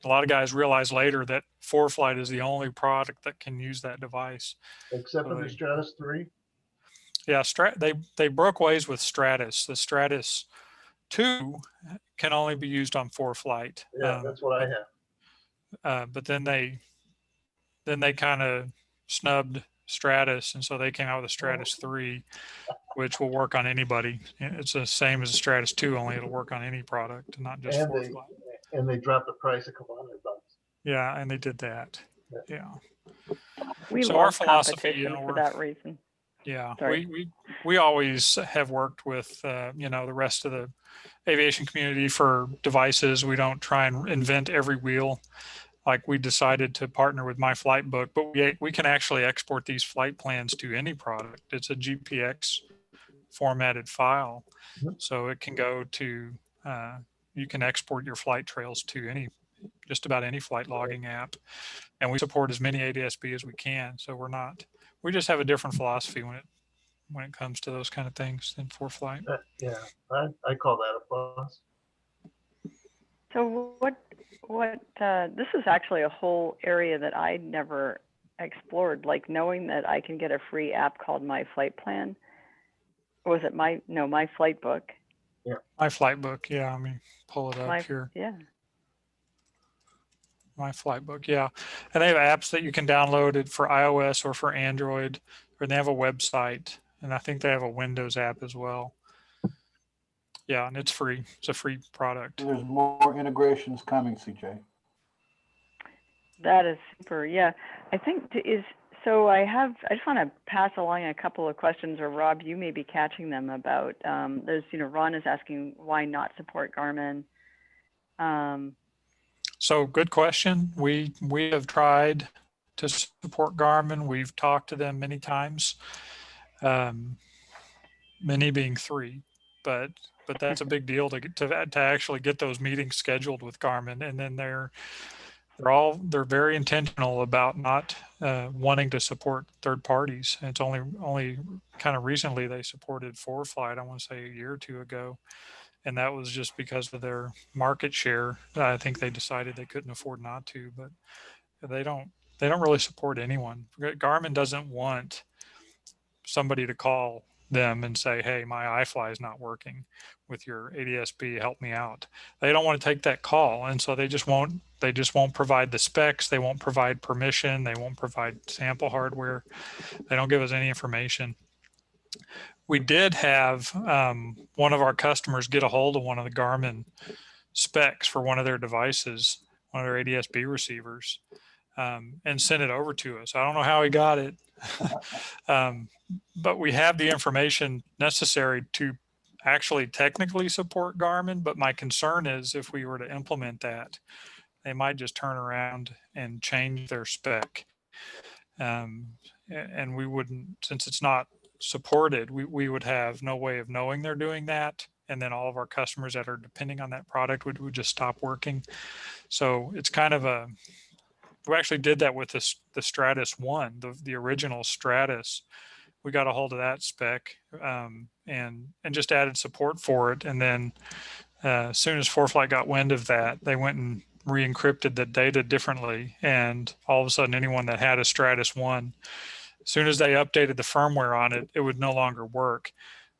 a lot of guys realize later that ForeFlight is the only product that can use that device. Except So for the Stratus 3? Yeah, they broke ways with Stratus. The Stratus 2 can only be used on ForeFlight. Yeah, that's what I have. But then they kind of snubbed Stratus, and so they came out with a Stratus 3, which will work on anybody. It's the same as a Stratus 2, only it'll work on any product, not just ForeFlight. And they dropped the price a couple $100. Yeah, and they did that. Yeah. We So love our philosophy, competition for that reason. Yeah, Sorry. we always have worked with you know, the rest of the aviation community for devices. We don't try and invent every wheel. Like we decided to partner with MyFlightBook, but we can actually export these flight plans to any product. It's a GPX formatted file, so it can go to you can export your flight trails to just about any flight logging app, and we support as many ADS-B as we can. So we just have a different philosophy when it comes to those kind of things than ForeFlight. Yeah, I call that a plus. So this is actually a whole area that I never explored, like knowing that I can get a free app called My Flight Plan. Was it My Flight Book? Yeah. MyFlightBook, yeah. I mean, pull it up here. Yeah. MyFlightBook, yeah. And they have apps that you can download it for iOS or for Android, or they have a website, and I think they have a Windows app as well. Yeah, and it's free. It's a free product. There's more integrations coming, CJ. That is super. Yeah, I think so. I just want to pass along a couple of questions, or Rob, you may be catching them about. There's, Ron is asking why not support Garmin. So good question. We have tried to support Garmin. We've talked to them many times, many being 3, but that's a big deal to actually get those meetings scheduled with Garmin, and then they're very intentional about not wanting to support third parties. And it's only kind of recently they supported ForeFlight, I want to say a year or 2 ago, and that was just because of their market share. I think they decided they couldn't afford not to, but they don't really support anyone. Garmin doesn't want somebody to call them and say, hey, my IFly is not working with your ADS-B, help me out. They don't want to take that call, and so they just won't provide the specs. They won't provide permission. They won't provide sample hardware. They don't give us any information. We did have one of our customers get a hold of one of the Garmin specs for one of their devices, one of their ADS-B receivers, and sent it over to us. I don't know how he got it, but we have the information necessary to actually technically support Garmin. But my concern is if we were to implement that, they might just turn around and change their spec. And we wouldn't, since it's not supported, we would have no way of knowing they're doing that. And then all of our customers that are depending on that product would just stop working. So it's kind of we actually did that with the Stratus 1, the original Stratus. We got a hold of that spec and just added support for it. And then as soon as ForeFlight got wind of that, they went and re-encrypted the data differently. And all of a sudden, anyone that had a Stratus 1, as soon as they updated the firmware on it, it would no longer work.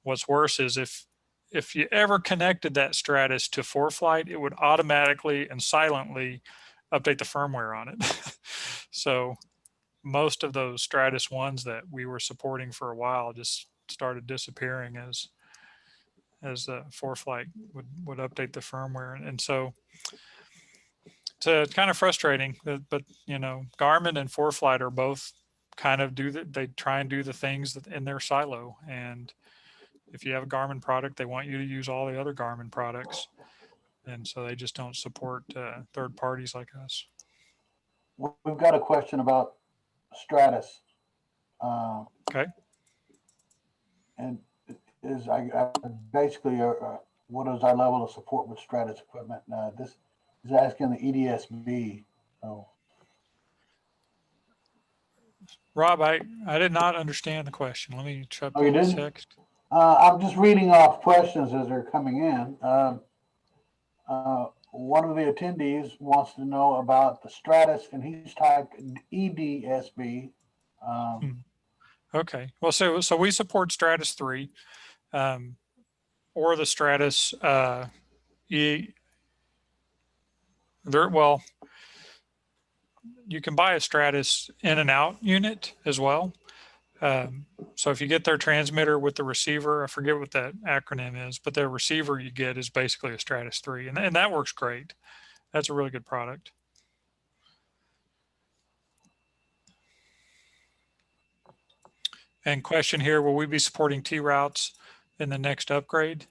What's worse is if you ever connected that Stratus to ForeFlight, it would automatically and silently update the firmware on it. So most of those Stratus 1s that we were supporting for a while just started disappearing as ForeFlight would update the firmware. And so it's kind of frustrating, but Garmin and ForeFlight are both kind of they try and do the things in their silo. And if you have a Garmin product, they want you to use all the other Garmin products. And so they just don't support third parties like us. We've got a question about Stratus. Okay. And basically, what is our level of support with Stratus equipment? This is asking the EDSB. So. Rob, I did not understand the question. Let me try Oh, you to didn't? text. I'm just reading off questions as they're coming in. one of the attendees wants to know about the Stratus, and he's typed EDSB. Okay. Well, so we support Stratus 3, or the Stratus well, you can buy a Stratus in and out unit as well. So if you get their transmitter with the receiver, I forget what that acronym is, but their receiver you get is basically a Stratus 3, and that works great. That's a really good product. And question here, will we be supporting T-routes in the next upgrade?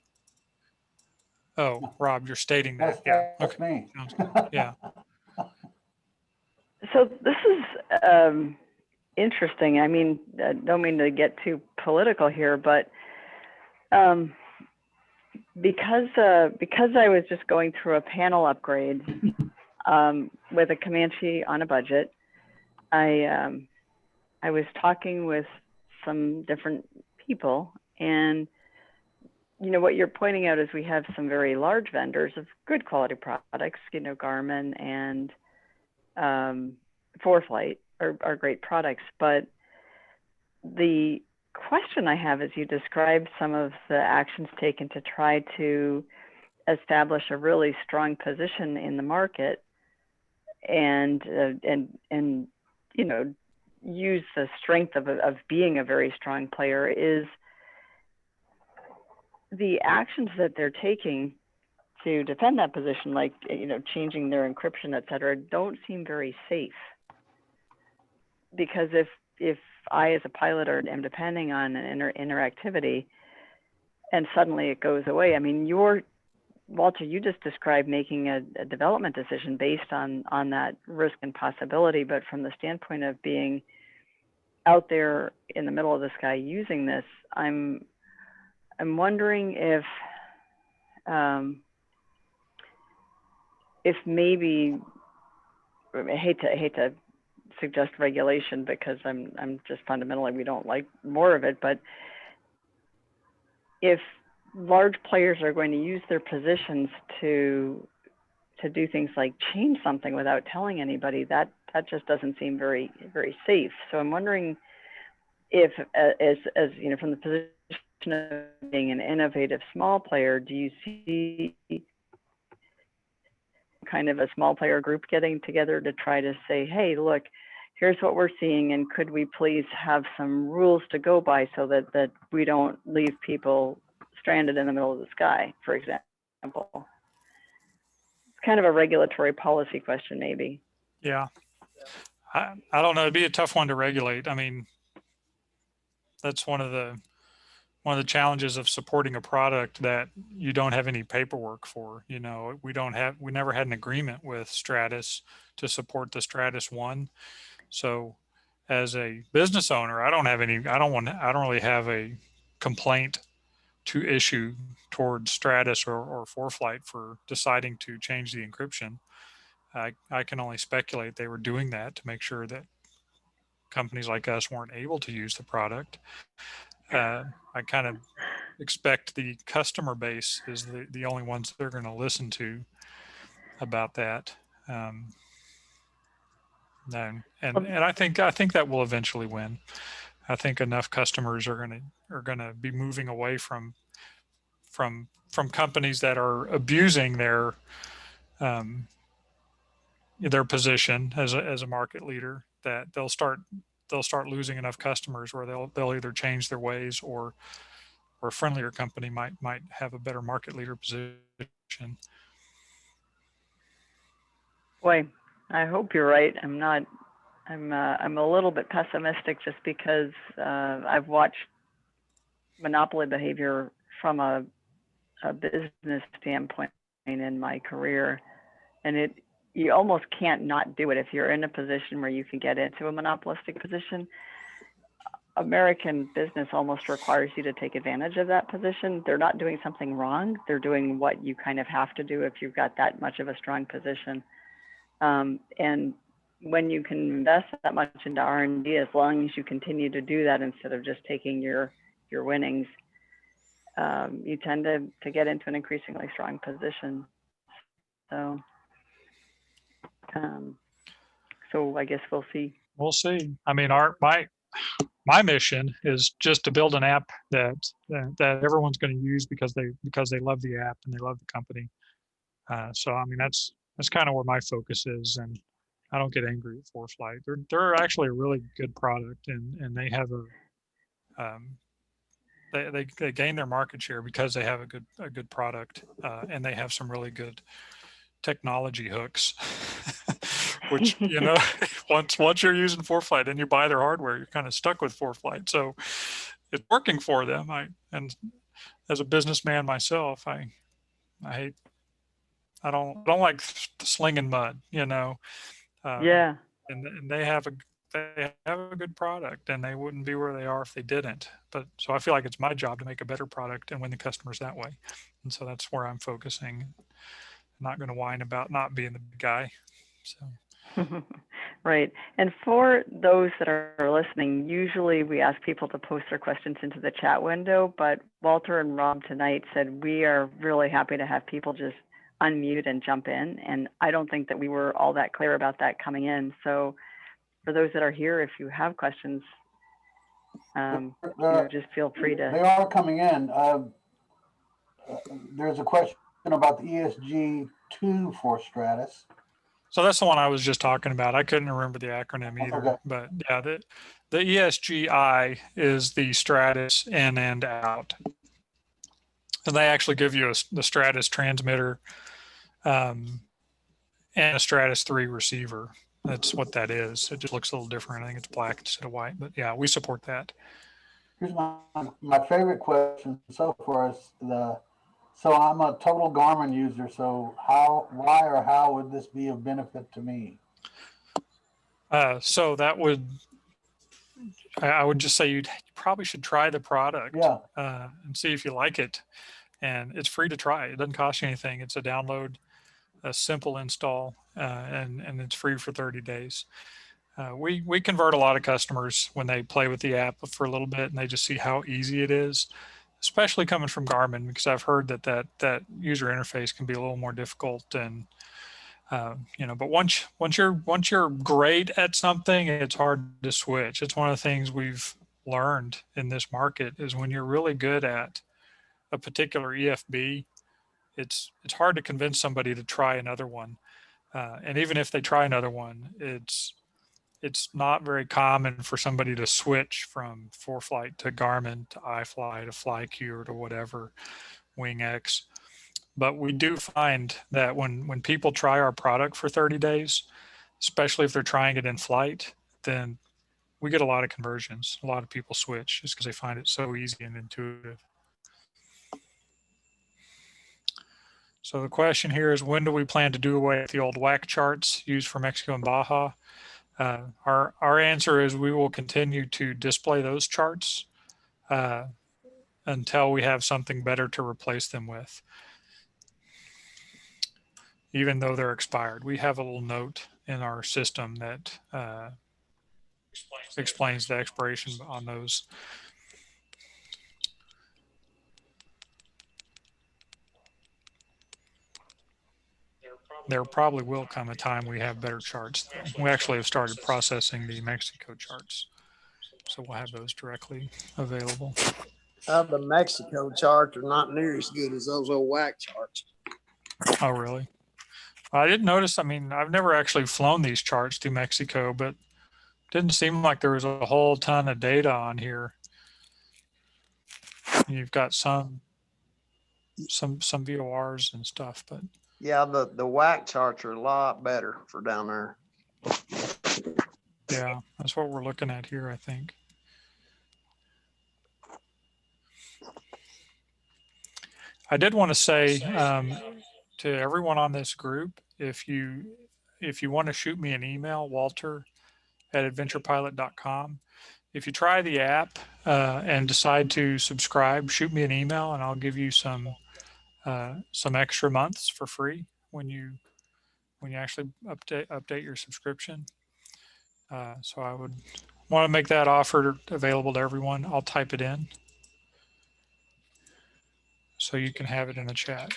Oh, Rob, you're stating that. Yeah. That's okay. me. Yeah. So this is interesting. I mean, I don't mean to get too political here, but because I was just going through a panel upgrade with a Comanche on a budget, I was talking with some different people, and you know what you're pointing out is we have some very large vendors of good quality products. You know, Garmin and ForeFlight are great products, but the question I have is you described some of the actions taken to try to establish a really strong position in the market, and you know, use the strength of being a very strong player. Is the actions that they're taking to defend that position, like, you know, changing their encryption, et cetera, don't seem very safe. Because if I, as a pilot, am depending on an interactivity and suddenly it goes away, I mean, Walter, you just described making a development decision based on that risk and possibility, but from the standpoint of being out there in the middle of the sky using this, I'm wondering if maybe, I hate to suggest regulation because I'm just fundamentally, we don't like more of it, but if large players are going to use their positions to do things like change something without telling anybody, that just doesn't seem very, very safe. So I'm wondering if, as you know, from the position of being an innovative small player, do you see kind of a small player group getting together to try to say, hey, look, here's what we're seeing, and could we please have some rules to go by so that we don't leave people stranded in the middle of the sky, for example? It's kind of a regulatory policy question, maybe. Yeah. I don't know. It'd be a tough one to regulate. I mean, that's one of the challenges of supporting a product that you don't have any paperwork for. You know, we never had an agreement with Stratus to support the Stratus 1. So as a business owner, I don't really have a complaint to issue towards Stratus or ForeFlight for deciding to change the encryption. I can only speculate they were doing that to make sure that companies like us weren't able to use the product. I kind of expect the customer base is the only ones they're going to listen to about that. And I think that will eventually win. I think enough customers are gonna be moving away from companies that are abusing their position as a market leader, that they'll start losing enough customers where they'll either change their ways or a friendlier company might have a better market leader position. Boy, I hope you're right. I'm a little bit pessimistic just because I've watched monopoly behavior from a business standpoint in my career, and you almost can't not do it if you're in a position where you can get into a monopolistic position. American business almost requires you to take advantage of that position. They're not doing something wrong. They're doing what you kind of have to do if you've got that much of a strong position. And when you can invest that much into R&D, as long as you continue to do that instead of just taking your winnings, you tend to get into an increasingly strong position. So, so I guess we'll see. We'll see. I mean, my mission is just to build an app that everyone's going to use because they love the app and they love the company. So I mean, that's kind of where my focus is, and I don't get angry at ForeFlight. They're actually a really good product, and they have they gain their market share because they have a good product, and they have some really good technology hooks, which, you know, once you're using ForeFlight and you buy their hardware, you're kind of stuck with ForeFlight. So it's working for them. And as a businessman myself, I don't like slinging mud, you know. Yeah. And they have a good product, and they wouldn't be where they are if they didn't. But so I feel like it's my job to make a better product and win the customers that way. And so that's where I'm focusing. I'm not going to whine about not being the big guy. So. Right. And for those that are listening, usually we ask people to post their questions into the chat window, but Walter and Rob tonight said we are really happy to have people just unmute and jump in. And I don't think that we were all that clear about that coming in. So for those that are here, if you have questions, you know, just feel free to. They are coming in. There's a question about the ESG2 for Stratus. So that's the one I was just talking about. I couldn't remember the acronym either, okay. But yeah, the ESGI is the Stratus in and out. And they actually give you the Stratus transmitter and a Stratus 3 receiver. That's what that is. It just looks a little different. I think it's black instead of white, but yeah, we support that. Here's my favorite question so far is so I'm a total Garmin user. So why or how would this be of benefit to me? So that I would just say you probably should try the product, and see if you like it. And it's free to try. It doesn't cost you anything. It's a download, a simple install, and it's free for 30 days. We convert a lot of customers when they play with the app for a little bit and they just see how easy it is, especially coming from Garmin, because I've heard that user interface can be a little more difficult. And you know, but once you're great at something, it's hard to switch. It's one of the things we've learned in this market is when you're really good at a particular EFB, it's hard to convince somebody to try another one. And even if they try another one, it's not very common for somebody to switch from ForeFlight to Garmin to IFly to FlyQ or to whatever, WingX. But we do find that when people try our product for 30 days, especially if they're trying it in flight, then we get a lot of conversions. A lot of people switch just because they find it so easy and intuitive. So the question here is, when do we plan to do away with the old WAC charts used for Mexico and Baja? Our answer is we will continue to display those charts until we have something better to replace them with, even though they're expired. We have a little note in our system that explains the expiration on those. There probably will come a time we have better charts, though. We actually have started processing the Mexico charts, so we'll have those directly available. The Mexico charts are not near as good as those old WAC charts. Oh, really? I didn't notice. I mean, I've never actually flown these charts to Mexico, but it didn't seem like there was a whole ton of data on here. You've got some VORs and stuff, but yeah, the WAC charts are a lot better for down there. Yeah, that's what we're looking at here, I think. I did want to say to everyone on this group, if you want to shoot me an email, walter@adventurepilot.com. If you try the app and decide to subscribe, shoot me an email and I'll give you some extra months for free when you actually update your subscription. So I would want to make that offer available to everyone. I'll type it in so you can have it in the chat.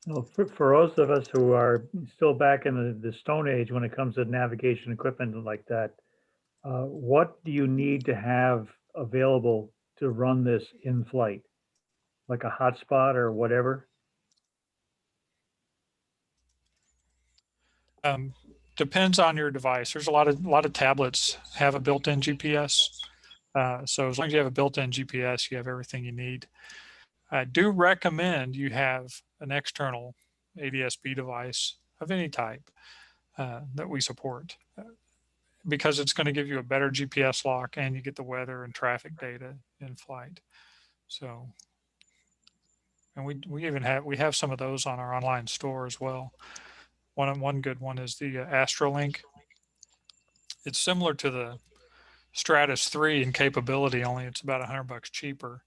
Well, for those of us who are still back in the Stone Age when it comes to navigation equipment like that, what do you need to have available to run this in flight? Like a hotspot or whatever? Depends on your device. There's a lot of tablets have a built-in GPS. So as long as you have a built-in GPS, you have everything you need. I do recommend you have an external ADS-B device of any type that we support because it's going to give you a better GPS lock and you get the weather and traffic data in flight. So, and we even have some of those on our online store as well. One good one is the Astrolink. It's similar to the Stratus 3 in capability, only it's about $100 cheaper.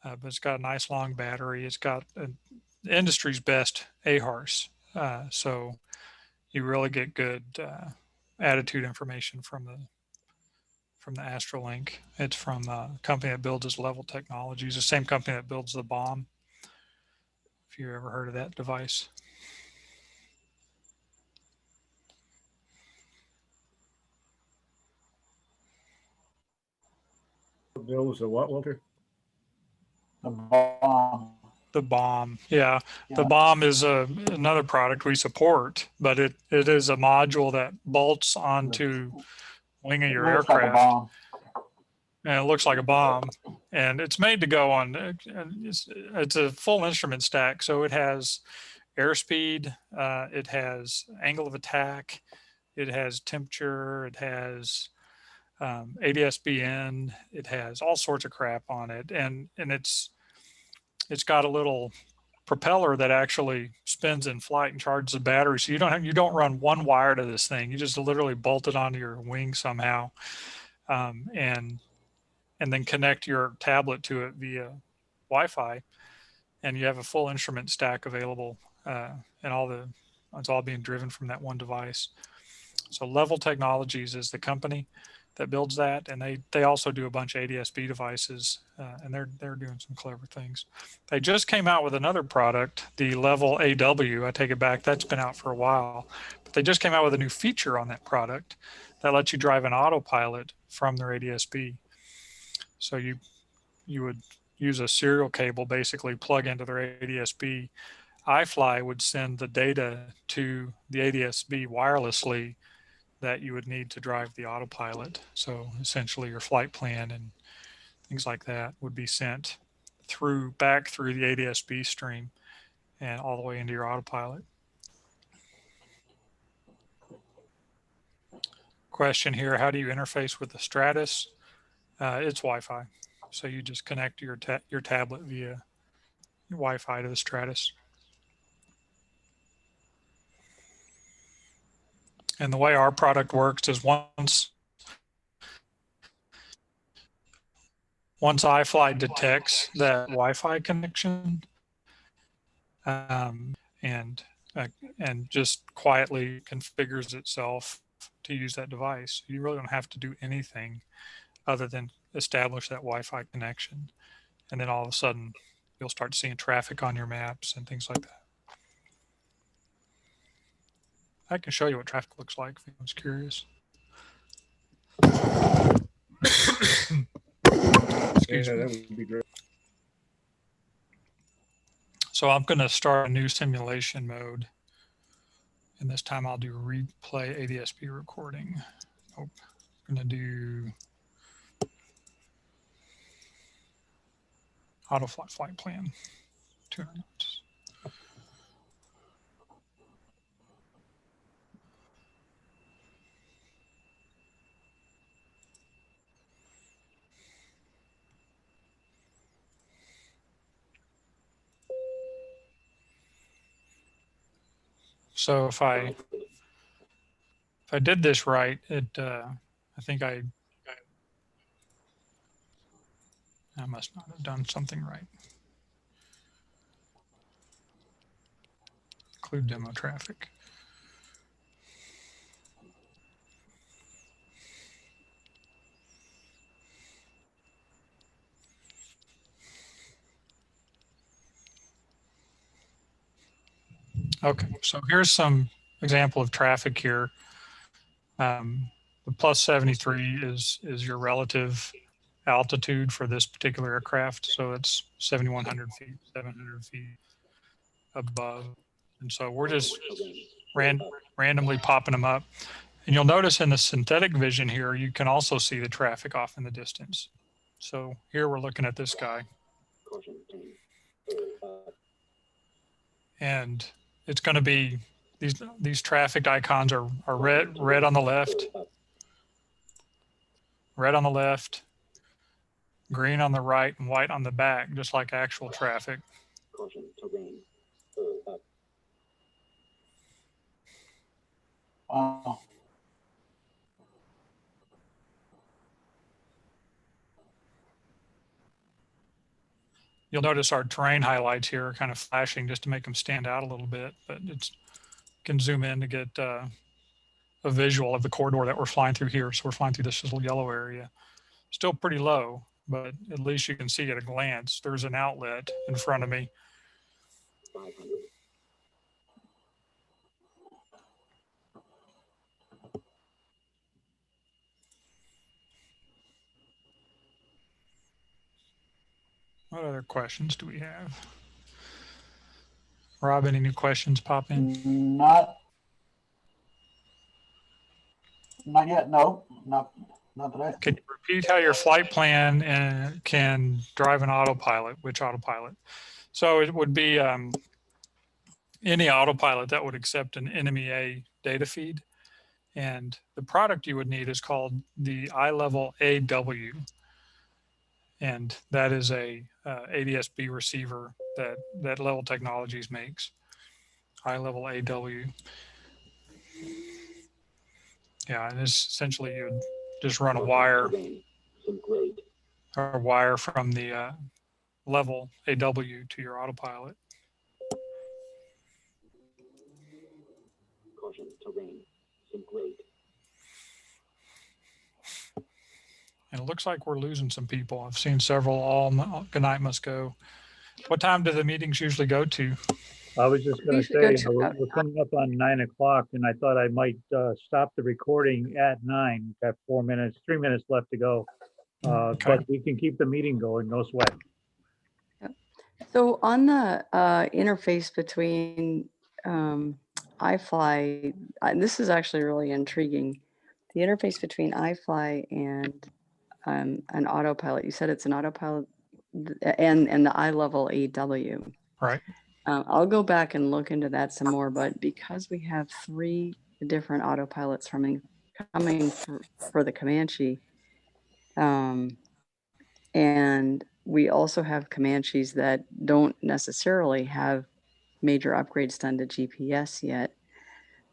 But it's got a nice long battery. It's got the industry's best AHRS. So you really get good attitude information from the Astrolink. It's from a company that builds this Level Technologies, the same company that builds the bomb. If you ever heard of that device. Builds a what, Walter? The bomb. The bomb, yeah. The bomb is another product we support, but it is a module that bolts onto wing of your aircraft. And it looks like a bomb, and it's made to go on. It's a full instrument stack, so it has airspeed, it has angle of attack, it has temperature, it has ADS-BN, it has all sorts of crap on it, and it's got a little propeller that actually spins in flight and charges the battery. So you don't run one wire to this thing. You just literally bolt it onto your wing somehow, and then connect your tablet to it via Wi-Fi, and you have a full instrument stack available, and it's all being driven from that one device. So Level Technologies is the company that builds that, and they also do a bunch of ADS-B devices, and they're doing some clever things. They just came out with another product, the Level AW. I take it back, that's been out for a while, but they just came out with a new feature on that product that lets you drive an autopilot from their ADS-B. So you would use a serial cable, basically plug into their ADS-B. IFly would send the data to the ADS-B wirelessly that you would need to drive the autopilot. So essentially your flight plan and things like that would be sent back through the ADS-B stream and all the way into your autopilot. Question here, how do you interface with the Stratus? It's Wi-Fi. So you just connect your tablet via Wi-Fi to the Stratus. And the way our product works is once IFly detects that Wi-Fi connection, and just quietly configures itself to use that device, you really don't have to do anything other than establish that Wi-Fi connection, and then all of a sudden you'll start seeing traffic on your maps and things like that. I can show you what traffic looks like if anyone's curious. Excuse me. That would be great. So I'm going to start a new simulation mode, and this time I'll do replay ADS-B recording. Nope. I'm going to do auto flight plan, 200 knots. So if I did this right, I think I must not have done something right. Include demo traffic. Okay, so here's some example of traffic here. The plus 73 is your relative altitude for this particular aircraft. So it's 7,100 feet, 700 feet above. And so we're just randomly popping them up. And you'll notice in the synthetic vision here, you can also see the traffic off in the distance. So here we're looking at this guy. And it's going to be, these traffic icons are red on the left, red on the left, green on the right, and white on the back, just like actual traffic. Wow. You'll notice our terrain highlights here are kind of flashing just to make them stand out a little bit, but it's can zoom in to get a visual of the corridor that we're flying through here. So we're flying through this little yellow area. Still pretty low, but at least you can see at a glance, there's an outlet in front of me. What other questions do we have? Rob, any new questions pop in? Not yet. No, not that I. Can you repeat how your flight plan can drive an autopilot? Which autopilot? So it would be any autopilot that would accept an NMEA data feed. And the product you would need is called the iLevel AW. And that is a ADS-B receiver that Level Technologies makes. iLevel AW. Yeah, and it's essentially you would just run a wire from the Level AW to your autopilot. Caution, terrain, some grade. And it looks like we're losing some people. I've seen several all good night must go. What time do the meetings usually go to? I was just going to say, we're coming up on 9 o'clock, and I thought I might stop the recording at 9. We've got 3 minutes left to go. But we can keep the meeting going, no sweat. So on the interface between IFly, this is actually really intriguing. The interface between IFly and an autopilot, you said it's an autopilot and the iLevel AW. Right. I'll go back and look into that some more, but because we have 3 different autopilots coming for the Comanche, and we also have Comanches that don't necessarily have major upgrades done to GPS yet,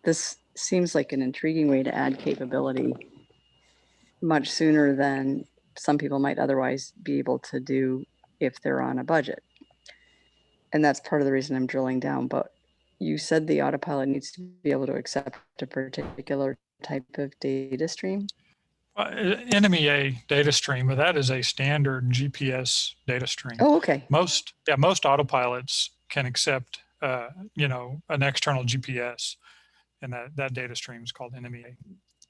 this seems like an intriguing way to add capability much sooner than some people might otherwise be able to do if they're on a budget. And that's part of the reason I'm drilling down. But you said the autopilot needs to be able to accept a particular type of data stream? NMEA data stream, but that is a standard GPS data stream. Oh, okay. Most autopilots can accept, an external GPS, and that data stream is called NMEA.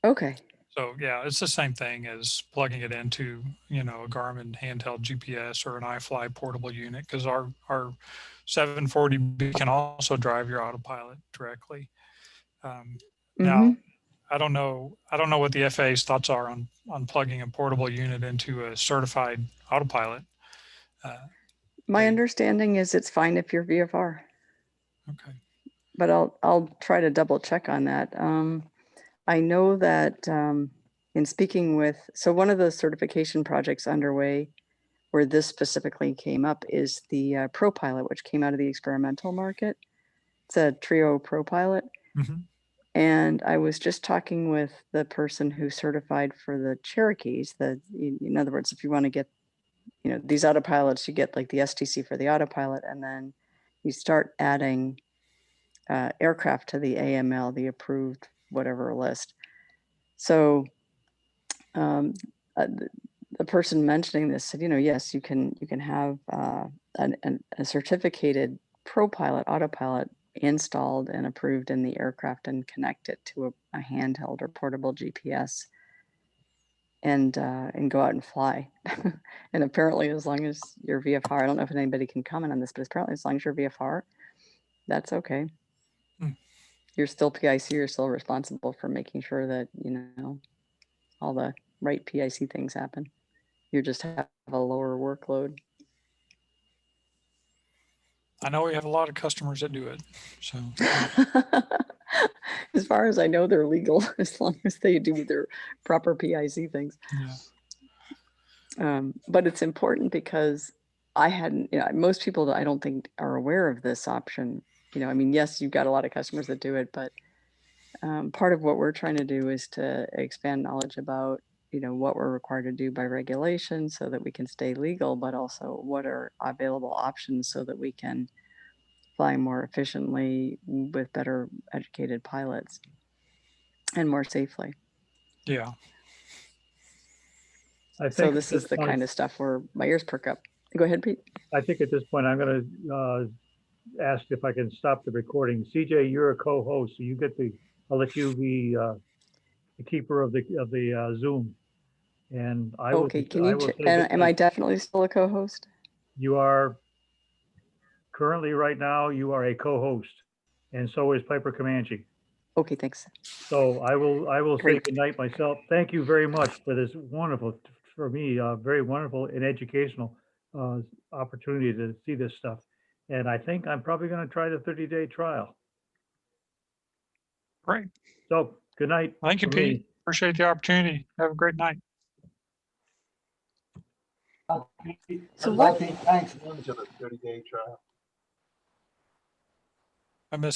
Okay. So yeah, it's the same thing as plugging it into, a Garmin handheld GPS or an iFly portable unit, because our 740B can also drive your autopilot directly. Now, I don't know what the FAA's thoughts are on plugging a portable unit into a certified autopilot. My understanding is it's fine if you're VFR. Okay. But I'll try to double check on that. I know that in speaking with, so one of the certification projects underway where this specifically came up is the ProPilot, which came out of the experimental market. It's a Trio ProPilot. And I was just talking with the person who certified for the Cherokees. In other words, if you want to get, these autopilots, you get like the STC for the autopilot, and then you start adding aircraft to the AML, the approved whatever list. So the person mentioning this said, yes, you can have a certificated ProPilot autopilot installed and approved in the aircraft and connect it to a handheld or portable GPS and go out and fly. And apparently, as long as you're VFR, I don't know if anybody can comment on this, but apparently as long as you're VFR, that's okay. You're still PIC, you're still responsible for making sure that, all the right PIC things happen. You just have a lower workload. I know we have a lot of customers that do it. So As far as I know, they're legal as long as they do their proper PIC things. yeah. But it's important because I hadn't, most people I don't think are aware of this option. I mean, yes, you've got a lot of customers that do it, but part of what we're trying to do is to expand knowledge about, what we're required to do by regulation so that we can stay legal, but also what are available options so that we can fly more efficiently with better educated pilots and more safely. Yeah. I think So at this is the point, kind of stuff where my ears perk up. Go ahead, Pete. I think at this point, I'm going to ask if I can stop the recording. CJ, you're a co-host, so you get the. I'll let you be the keeper of the Zoom, and I will. Okay, can I you? will say Am I definitely still a co-host? You are currently right now. You are a co-host, and so is Piper Comanche. Okay, thanks. So I will say Great. goodnight myself. Thank you very much for this wonderful, for me, very wonderful and educational opportunity to see this stuff. And I think I'm probably going to try the 30-day trial. Great. So good night. Thank you, for me. Pete. Appreciate the opportunity. Have a great night. So what? Thanks. Into the 30-day trial. I missed